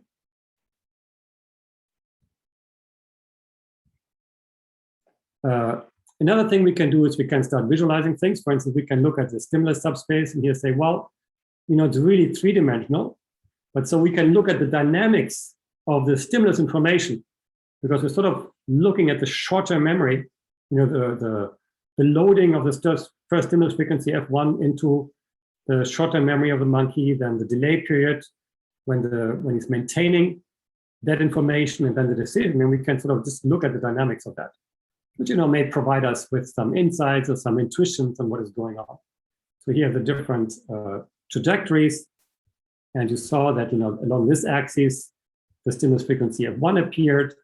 Another thing we can do is we can start visualizing things. For instance, we can look at the stimulus subspace and here say, well, it's really three-dimensional, but so we can look at the dynamics of the stimulus information, because we're sort of looking at the short-term memory, the loading of the first stimulus frequency F1 into the short-term memory of the monkey, then the delay period when he's maintaining that information, and then the decision, and we can sort of just look at the dynamics of that, which may provide us with some insights or some intuitions on what is going on. So here are the different trajectories, and you saw that along this axis, the stimulus frequency F1 appeared,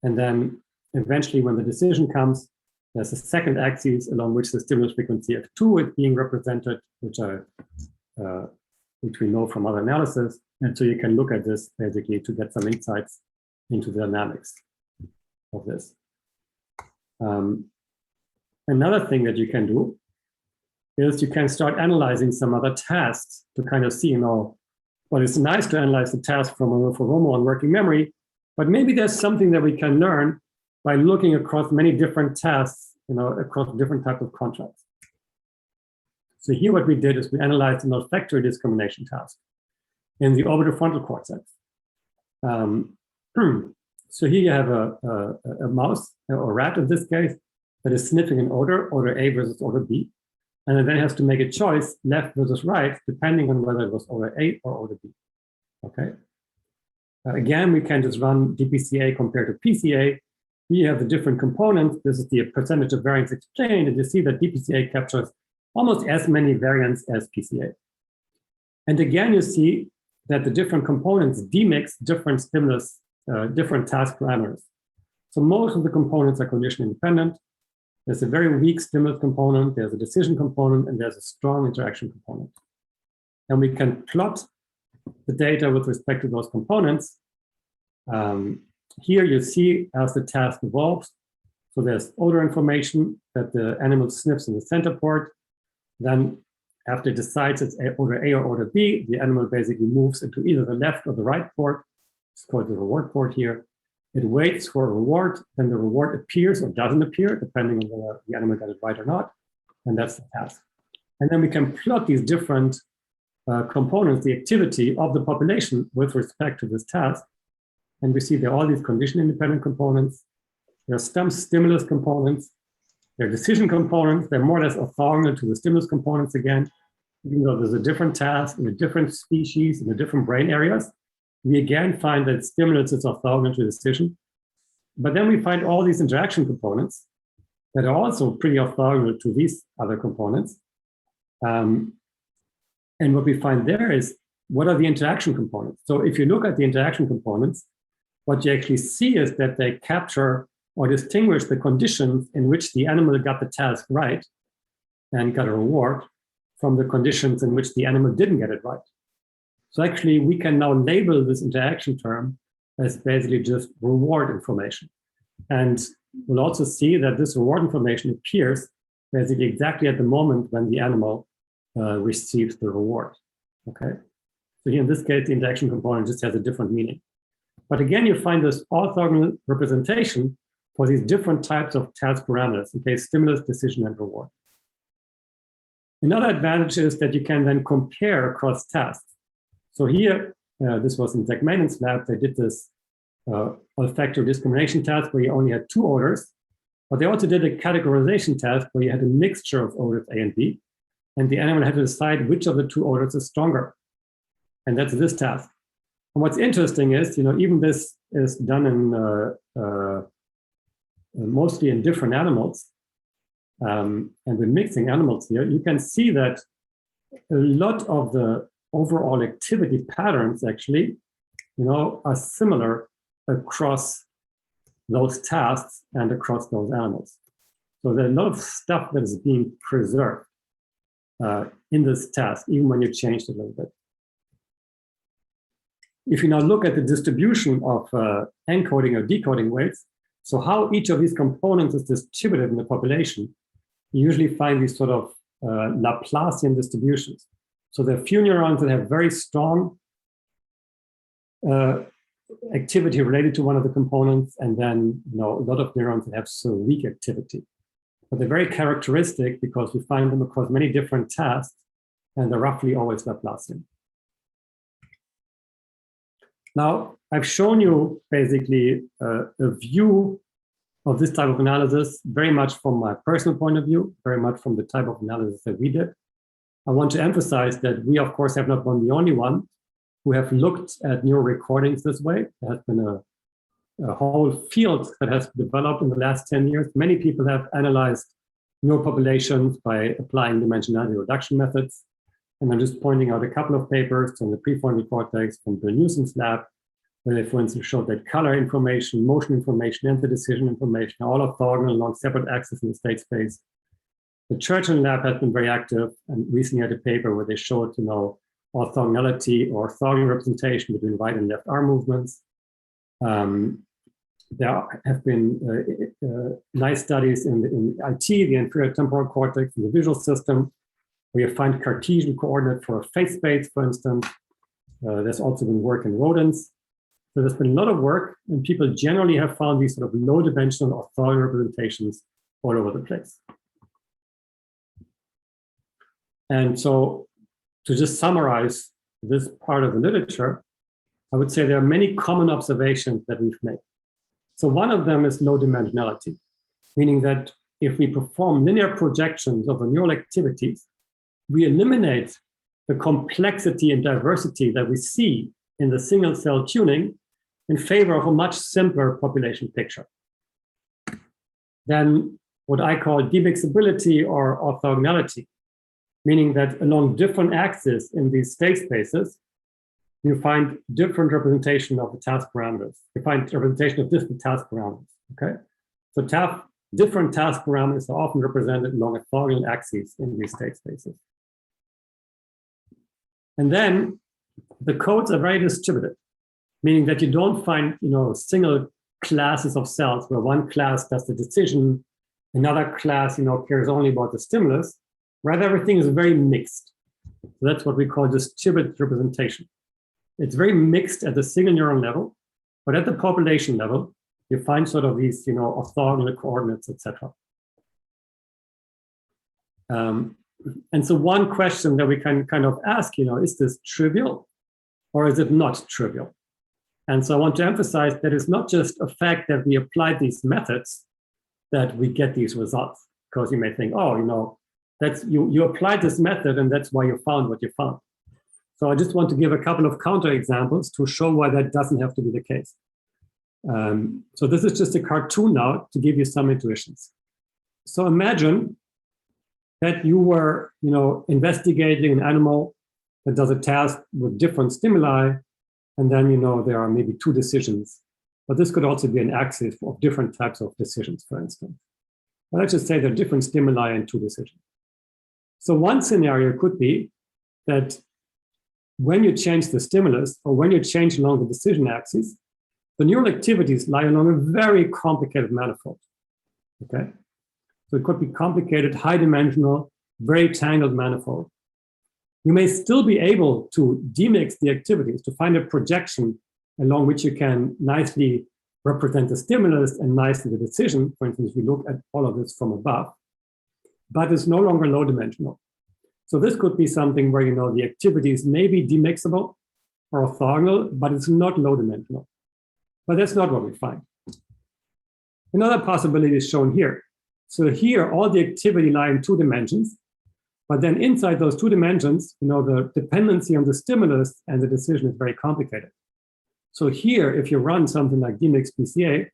and then eventually when the decision comes, there's a second axis along which the stimulus frequency F2 is being represented, which we know from other analysis. And so you can look at this basically to get some insights into the dynamics of this. Another thing that you can do is you can start analyzing some other tasks to kind of see, well, it's nice to analyze the task from Romo on working memory, but maybe there's something that we can learn by looking across many different tasks, across different types of contracts. So here what we did is we analyzed an olfactory discrimination task in the orbitofrontal cortex. So here you have a mouse, or rat in this case, that is sniffing an odor A versus odor B, and it then has to make a choice, left versus right, depending on whether it was odor A or odor B, okay? Again, we can just run DPCA compared to PCA. Here you have the different components. This is the percentage of variance explained, and you see that DPCA captures almost as many variants as PCA. And again, you see that the different components demix different stimulus, different task parameters. So most of the components are condition independent. There's a very weak stimulus component, there's a decision component, and there's a strong interaction component. And we can plot the data with respect to those components. Here you see as the task evolves. So there's odor information that the animal sniffs in the center port. Then after it decides it's odor A or odor B, the animal basically moves into either the left or the right port. It's called the reward port here. It waits for a reward, then the reward appears or doesn't appear, depending on whether the animal got it right or not. And that's the task. And then we can plot these different components, the activity of the population with respect to this task. And we see there are all these condition-independent components. There are some stimulus components. There are decision components. They're more or less orthogonal to the stimulus components again. even though there's a different task in a different species, in the different brain areas, we again find that stimulus is orthogonal to decision. But then we find all these interaction components that are also pretty orthogonal to these other components. And what we find there is, what are the interaction components? So if you look at the interaction components, what you actually see is that they capture or distinguish the conditions in which the animal got the task right and got a reward from the conditions in which the animal didn't get it right. So actually, we can now label this interaction term as basically just reward information. And we'll also see that this reward information appears basically exactly at the moment when the animal receives the reward, okay? So here in this case, the interaction component just has a different meaning. But again, you find this orthogonal representation for these different types of task parameters, okay, stimulus, decision, and reward. Another advantage is that you can then compare across tasks. So here, this was in Zach Maynard's lab, they did this olfactory discrimination task where you only had 2 odors, but they also did a categorization task where you had a mixture of odors A and B, and the animal had to decide which of the 2 odors is stronger. And that's this task. And what's interesting is, even this is done in mostly in different animals, and we're mixing animals here, you can see that a lot of the overall activity patterns actually, are similar across those tasks and across those animals. So there's a lot of stuff that is being preserved in this task, even when you changed it a little bit. If you now look at the distribution of encoding or decoding weights, so how each of these components is distributed in the population, you usually find these sort of Laplacian distributions. So there are few neurons that have very strong activity related to one of the components, and then a lot of neurons that have so weak activity. But they're very characteristic because we find them across many different tasks, and they're roughly always Laplacian. Now, I've shown you basically a view of this type of analysis, very much from my personal point of view, very much from the type of analysis that we did. I want to emphasize that we, of course, have not been the only one who have looked at neural recordings this way. There has been a whole field that has developed in the last 10 years. Many people have analyzed neural populations by applying dimensionality reduction methods. And I'm just pointing out a couple of papers on the prefrontal cortex from Bill Newsom's lab, where they, for instance, showed that color information, motion information, and the decision information are all orthogonal along separate axes in the state space. The Churchill lab has been very active and recently had a paper where they showed, orthogonality or orthogonal representation between right and left arm movements. There have been nice studies in IT, the inferior temporal cortex, in the visual system, where you find Cartesian coordinate for a face space, for instance. There's also been work in rodents. So there's been a lot of work, and people generally have found these sort of low-dimensional orthogonal representations all over the place. And so to just summarize this part of the literature, I would say there are many common observations that we've made. So one of them is low dimensionality, meaning that if we perform linear projections of the neural activities, we eliminate the complexity and diversity that we see in the single cell tuning in favor of a much simpler population picture. Then what I call demixability or orthogonality, meaning that along different axes in these state spaces, you find different representation of the task parameters. You find representation of different task parameters, okay? So different task parameters are often represented along orthogonal axes in these state spaces. And then the codes are very distributed, meaning that you don't find, single classes of cells where one class does the decision, another class, cares only about the stimulus. Rather, everything is very mixed. So that's what we call distributed representation. It's very mixed at the single neuron level, but at the population level, you find sort of these, orthogonal coordinates, etc. And so one question that we can kind of ask, is this trivial or is it not trivial? And so I want to emphasize that it's not just a fact that we applied these methods that we get these results, because you may think, That's you applied this method, and that's why you found what you found. So I just want to give a couple of counterexamples to show why that doesn't have to be the case. So this is just a cartoon now to give you some intuitions. So imagine that you were, investigating an animal that does a task with different stimuli, and then, there are maybe two decisions. But this could also be an axis of different types of decisions, for instance. But let's just say there are different stimuli and two decisions. So one scenario could be that when you change the stimulus or when you change along the decision axis, the neural activities lie along a very complicated manifold, okay? So it could be complicated, high-dimensional, very tangled manifold. You may still be able to demix the activities, to find a projection along which you can nicely represent the stimulus and nicely the decision. For instance, we look at all of this from above, but it's no longer low dimensional. So this could be something where, the activities may be demixable or orthogonal, but it's not low dimensional. But that's not what we find. Another possibility is shown here. So here, all the activity lie in 2 dimensions, but then inside those 2 dimensions, the dependency on the stimulus and the decision is very complicated. So here, if you run something like demix PCA,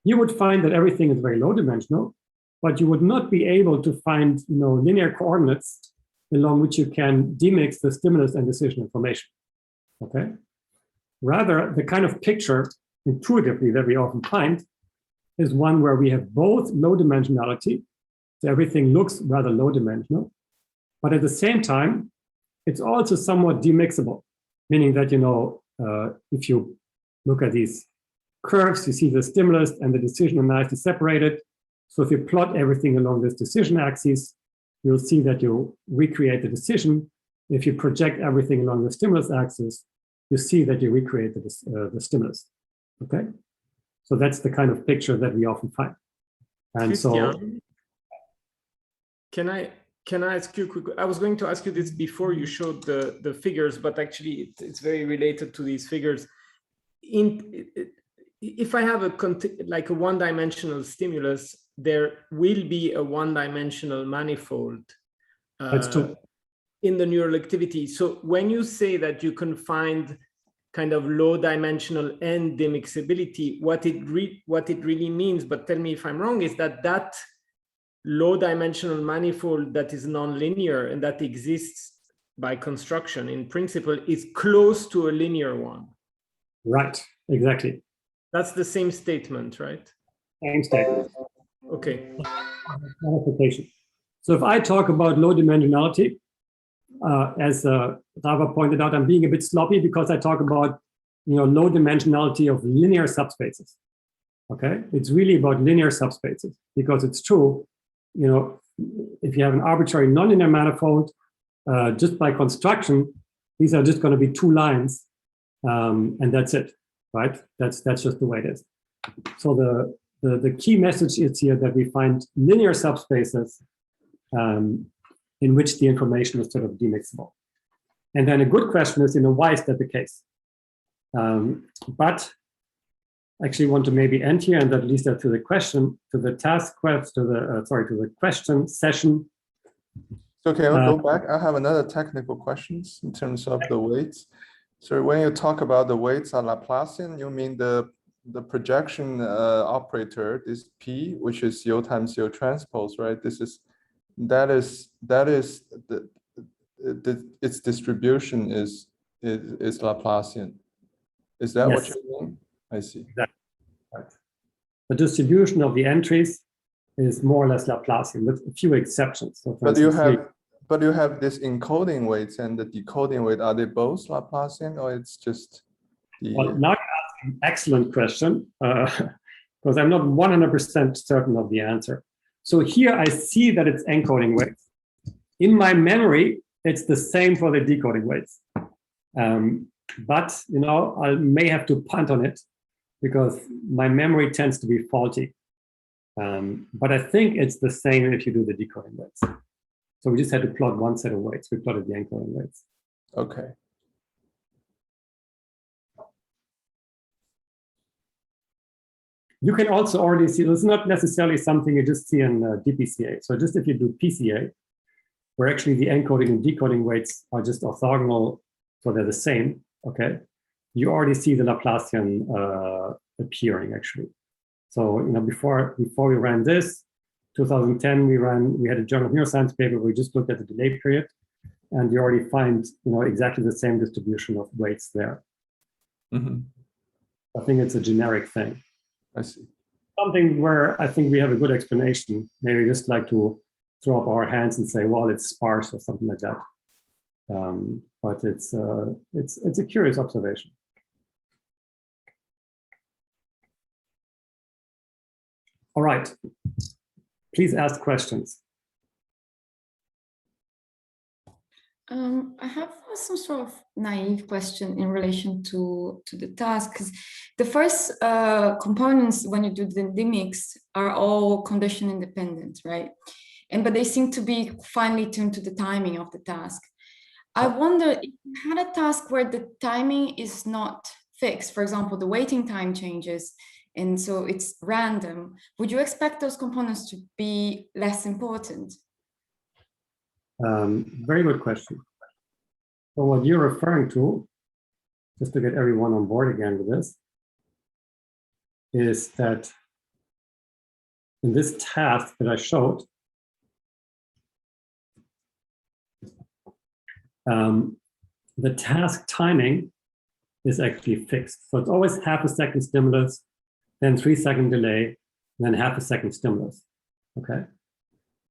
you would find that everything is very low dimensional, but you would not be able to find, linear coordinates along which you can demix the stimulus and decision information, okay? Rather, the kind of picture intuitively that we often find is one where we have both low dimensionality, so everything looks rather low dimensional, but at the same time, it's also somewhat demixable, meaning that, if you look at these curves, you see the stimulus and the decision are nicely separated. So if you plot everything along this decision axis, you'll see that you recreate the decision. If you project everything along the stimulus axis, you see that you recreate the stimulus, okay? So that's the kind of picture that we often find. And Christian, can I ask you quick? I was going to ask you this before you showed the figures, but actually it's very related to these figures. If I have a one-dimensional stimulus, there will be a one-dimensional manifold that's true. In the neural activity. So when you say that you can find kind of low dimensional and demixability, what it really means, but tell me if I'm wrong, is that low dimensional manifold that is nonlinear and that exists by construction in principle is close to a linear one. Right, exactly. That's the same statement, right? Same statement. Okay. Clarification. So if I talk about low dimensionality, as Rava pointed out, I'm being a bit sloppy because I talk about low dimensionality of linear subspaces. Okay, it's really about linear subspaces because it's true. If you have an arbitrary nonlinear manifold, just by construction, these are just going to be 2 lines, and that's it, right? That's just the way it is. So the key message is here that we find linear subspaces in which the information is sort of demixable. And then a good question is, why is that the case? But I actually want to maybe end here, and that leads us to the question, to the task quest, to the question session. Okay, I'll go back. I have another technical questions in terms of the weights. So when you talk about the weights are Laplacian, you mean the projection operator, this P, which is U times U transpose, right? That is its distribution is Laplacian. Is that what you mean? I see. Exactly. Right. The distribution of the entries is more or less Laplacian, with a few exceptions. So but you have this encoding weights and the decoding weight. Are they both Laplacian, or it's just the? Well, now you're asking an excellent question, because I'm not 100% certain of the answer. So here I see that it's encoding weights. In my memory, it's the same for the decoding weights. But I may have to punt on it because my memory tends to be faulty. But I think it's the same if you do the decoding weights. So we just had to plot one set of weights. We plotted the encoding weights. Okay. You can also already see, it's not necessarily something you just see in DPCA. So just if you do PCA, where actually the encoding and decoding weights are just orthogonal, so they're the same, okay, you already see the Laplacian appearing actually. So, you know, before we ran this, 2010, we had a Journal of Neuroscience paper where we just looked at the delay period, and you already find, you know, exactly the same distribution of weights there. Mm-hmm. I think it's a generic thing. I see. Something where I think we have a good explanation. Maybe just like to throw up our hands and say, well, it's sparse or something like that. But it's a curious observation. All right, please ask questions. I have some sort of naive question in relation to the task, because the first components when you do the mix are all condition independent, right? But they seem to be finely tuned to the timing of the task. I wonder if you had a task where the timing is not fixed, for example, the waiting time changes, and so it's random. Would you expect those components to be less important? Very good question. So what you're referring to, just to get everyone on board again with this, is that in this task that I showed, the task timing is actually fixed. So it's always half a second stimulus, then 3-second delay, then half a second stimulus, okay?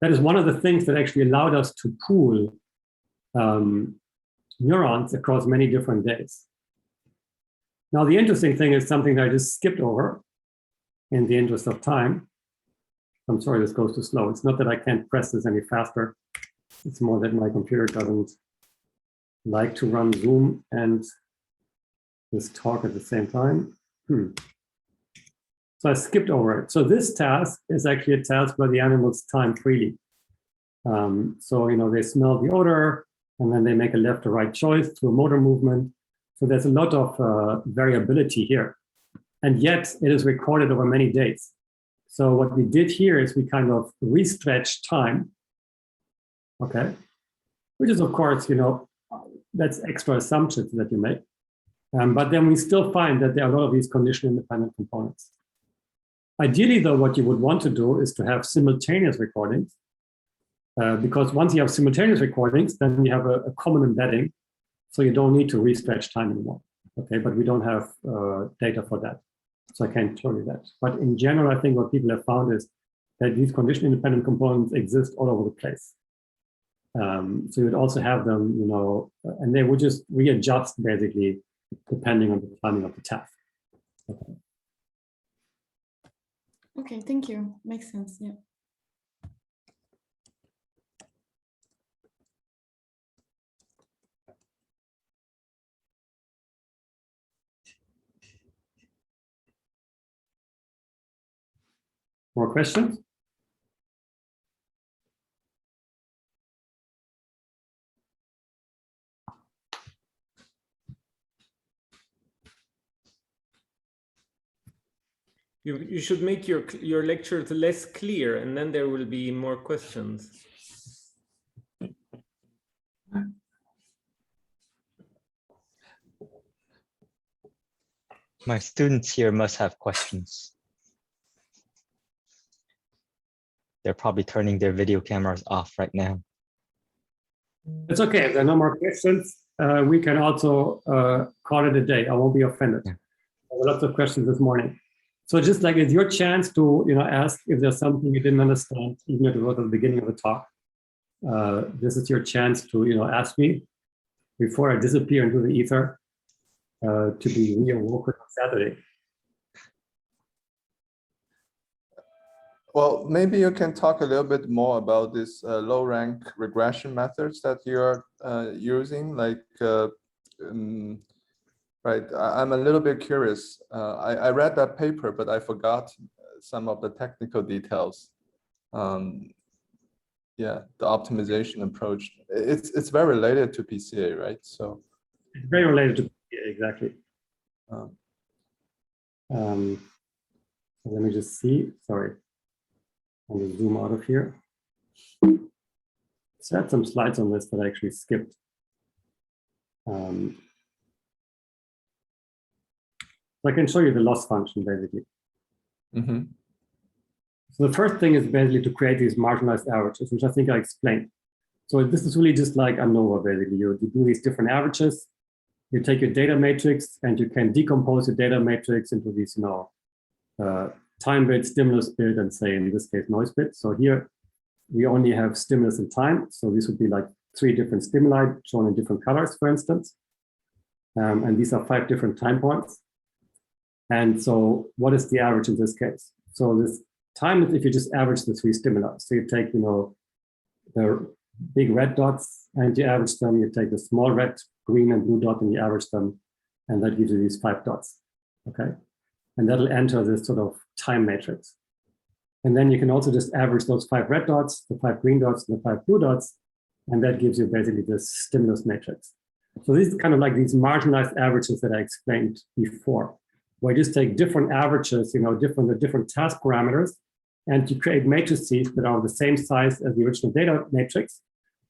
That is one of the things that actually allowed us to pool neurons across many different days. Now, the interesting thing is something that I just skipped over in the interest of time. I'm sorry, this goes too slow. It's not that I can't press this any faster. It's more that my computer doesn't like to run Zoom and this talk at the same time. So I skipped over it. So this task is actually a task where the animals time freely. So, you know, they smell the odor and then they make a left or right choice through a motor movement. So there's a lot of variability here. And yet it is recorded over many days. So what we did here is we kind of re-stretched time, okay? Which is, of course, you know, that's extra assumptions that you make. But then we still find that there are a lot of these condition-independent components. Ideally, though, what you would want to do is to have simultaneous recordings, because once you have simultaneous recordings, then you have a common embedding, so you don't need to re-stretch time anymore, okay? But we don't have data for that, so I can't tell you that. But in general, I think what people have found is that these condition-independent components exist all over the place. So you would also have them, you know, and they would just readjust basically depending on the timing of the task. Okay. Okay, thank you. Makes sense, yeah. More questions? You should make your lecture less clear, and then there will be more questions. My students here must have questions. They're probably turning their video cameras off right now. It's okay. If there are no more questions, we can also call it a day. I won't be offended. Yeah. There were lots of questions this morning. So just like it's your chance to, you know, ask if there's something you didn't understand, even if it was at the beginning of the talk. This is your chance to, you know, ask me before I disappear into the ether to be reawoken on Saturday. Well, maybe you can talk a little bit more about this low rank regression methods that you're using, like, right, I'm a little bit curious. I read that paper, but I forgot some of the technical details. Yeah, the optimization approach. It's very related to PCA, right? So it's very related to PCA, exactly. Let me just see. Sorry, I'm going to zoom out of here. So I had some slides on this that I actually skipped. So I can show you the loss function basically. Mhm. So the first thing is basically to create these marginalized averages, which I think I explained. So this is really just like ANOVA basically. You do these different averages, you take your data matrix and you can decompose your data matrix into these, time bit, stimulus bit, and say in this case noise bit. So here we only have stimulus and time. So this would be like 3 different stimuli shown in different colors, for instance. And these are 5 different time points. And so what is the average in this case? So this time is if you just average the 3 stimuli. So you take, the big red dots and you average them. You take the small red, green, and blue dot and you average them. And that gives you these 5 dots, okay? And that'll enter this sort of time matrix. And then you can also just average those 5 red dots, the 5 green dots, and the 5 blue dots. And that gives you basically this stimulus matrix. So these are kind of like these marginalized averages that I explained before, where you just take different averages, the different task parameters, and you create matrices that are the same size as the original data matrix,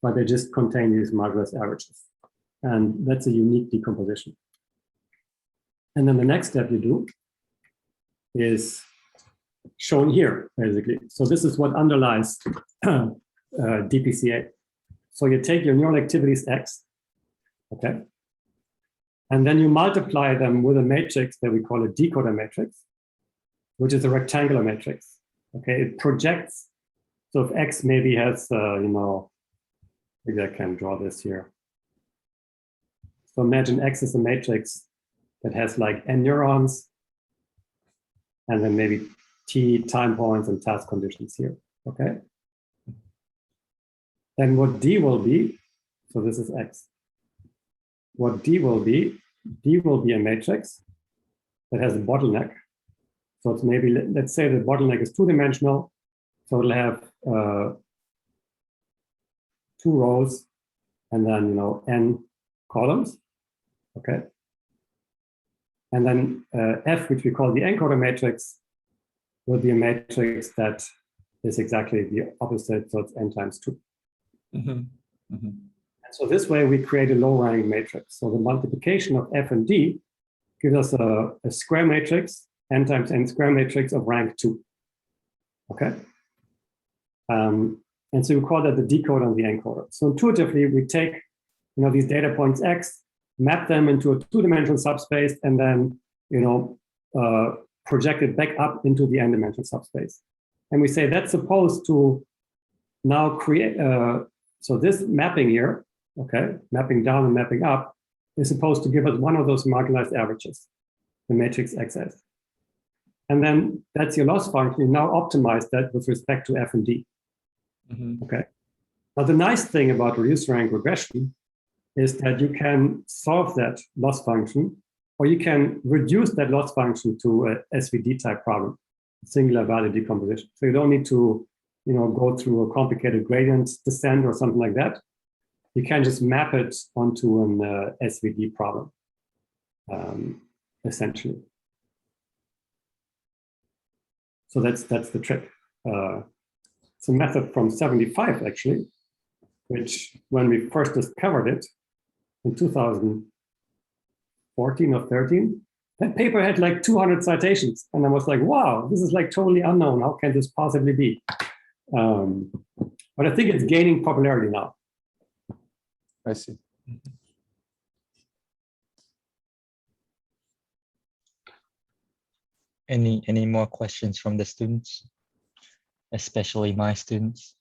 but they just contain these marginalized averages. And that's a unique decomposition. And then the next step you do is shown here, basically. So this is what underlies DPCA. So you take your neural activities X, okay? And then you multiply them with a matrix that we call a decoder matrix, which is a rectangular matrix, okay? It projects, so if X maybe has, maybe I can draw this here. So imagine X is a matrix that has like N neurons, and then maybe T time points and task conditions here, okay? Then what D will be, so this is X. What D will be a matrix that has a bottleneck. So it's maybe, let's say the bottleneck is 2-dimensional. So it'll have 2 rows and then, N columns, okay? And then F, which we call the encoder matrix, will be a matrix that is exactly the opposite, so it's N times 2. Mm-hmm. Mm-hmm. And so this way we create a low-rank matrix. So the multiplication of F and D gives us a square matrix, N times N square matrix of rank 2, okay? And so we call that the decoder and the encoder. So intuitively, we take these data points X, map them into a 2-dimensional subspace, and then project it back up into the n-dimensional subspace. And we say that's supposed to now create, so this mapping here, okay, mapping down and mapping up, is supposed to give us one of those marginalized averages, the matrix XS. And then that's your loss function. You now optimize that with respect to F and D. Mm-hmm. Okay. Now the nice thing about reduced rank regression is that you can solve that loss function, or you can reduce that loss function to a SVD type problem, singular value decomposition. So you don't need to, go through a complicated gradient descent or something like that. You can just map it onto an SVD problem, essentially. So that's the trick. It's a method from '75 actually, which when we first discovered it in 2014 or 13, that paper had like 200 citations, and I was like, wow, this is like totally unknown. How can this possibly be? But I think it's gaining popularity now. I see. Any more questions from the students, especially my students?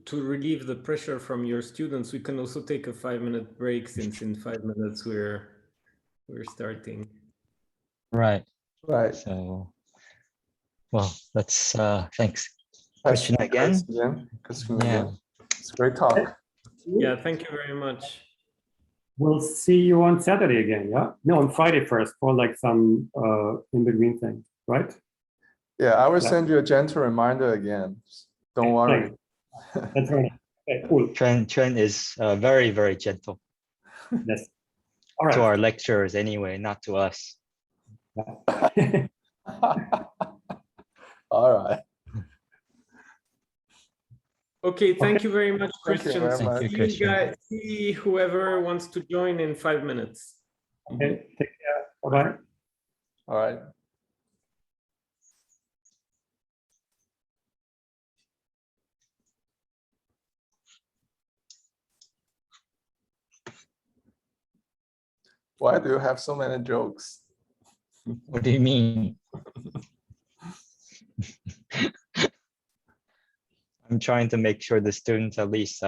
To relieve the pressure from your students, we can also take a 5-minute break, since in 5 minutes we're starting. Right. Right. So, well, let's thanks, Christian again. Christian again. It's a great talk. Yeah, thank you very much. We'll see you on Saturday again, yeah? No, on Friday first for like some in-between thing, right? Yeah, I will send you a gentle reminder again. Don't worry. That's right. Okay, cool. Trent is very, very gentle. Yes. All right. To our lecturers anyway, not to us. All right. Okay, thank you very much, Thank you Christian. very Thank much. you, See Christian. guys, see whoever wants to join in 5 minutes. Okay, take care. Bye-bye. All right. Why do you have so many jokes? What do you mean? I'm trying to make sure the students at least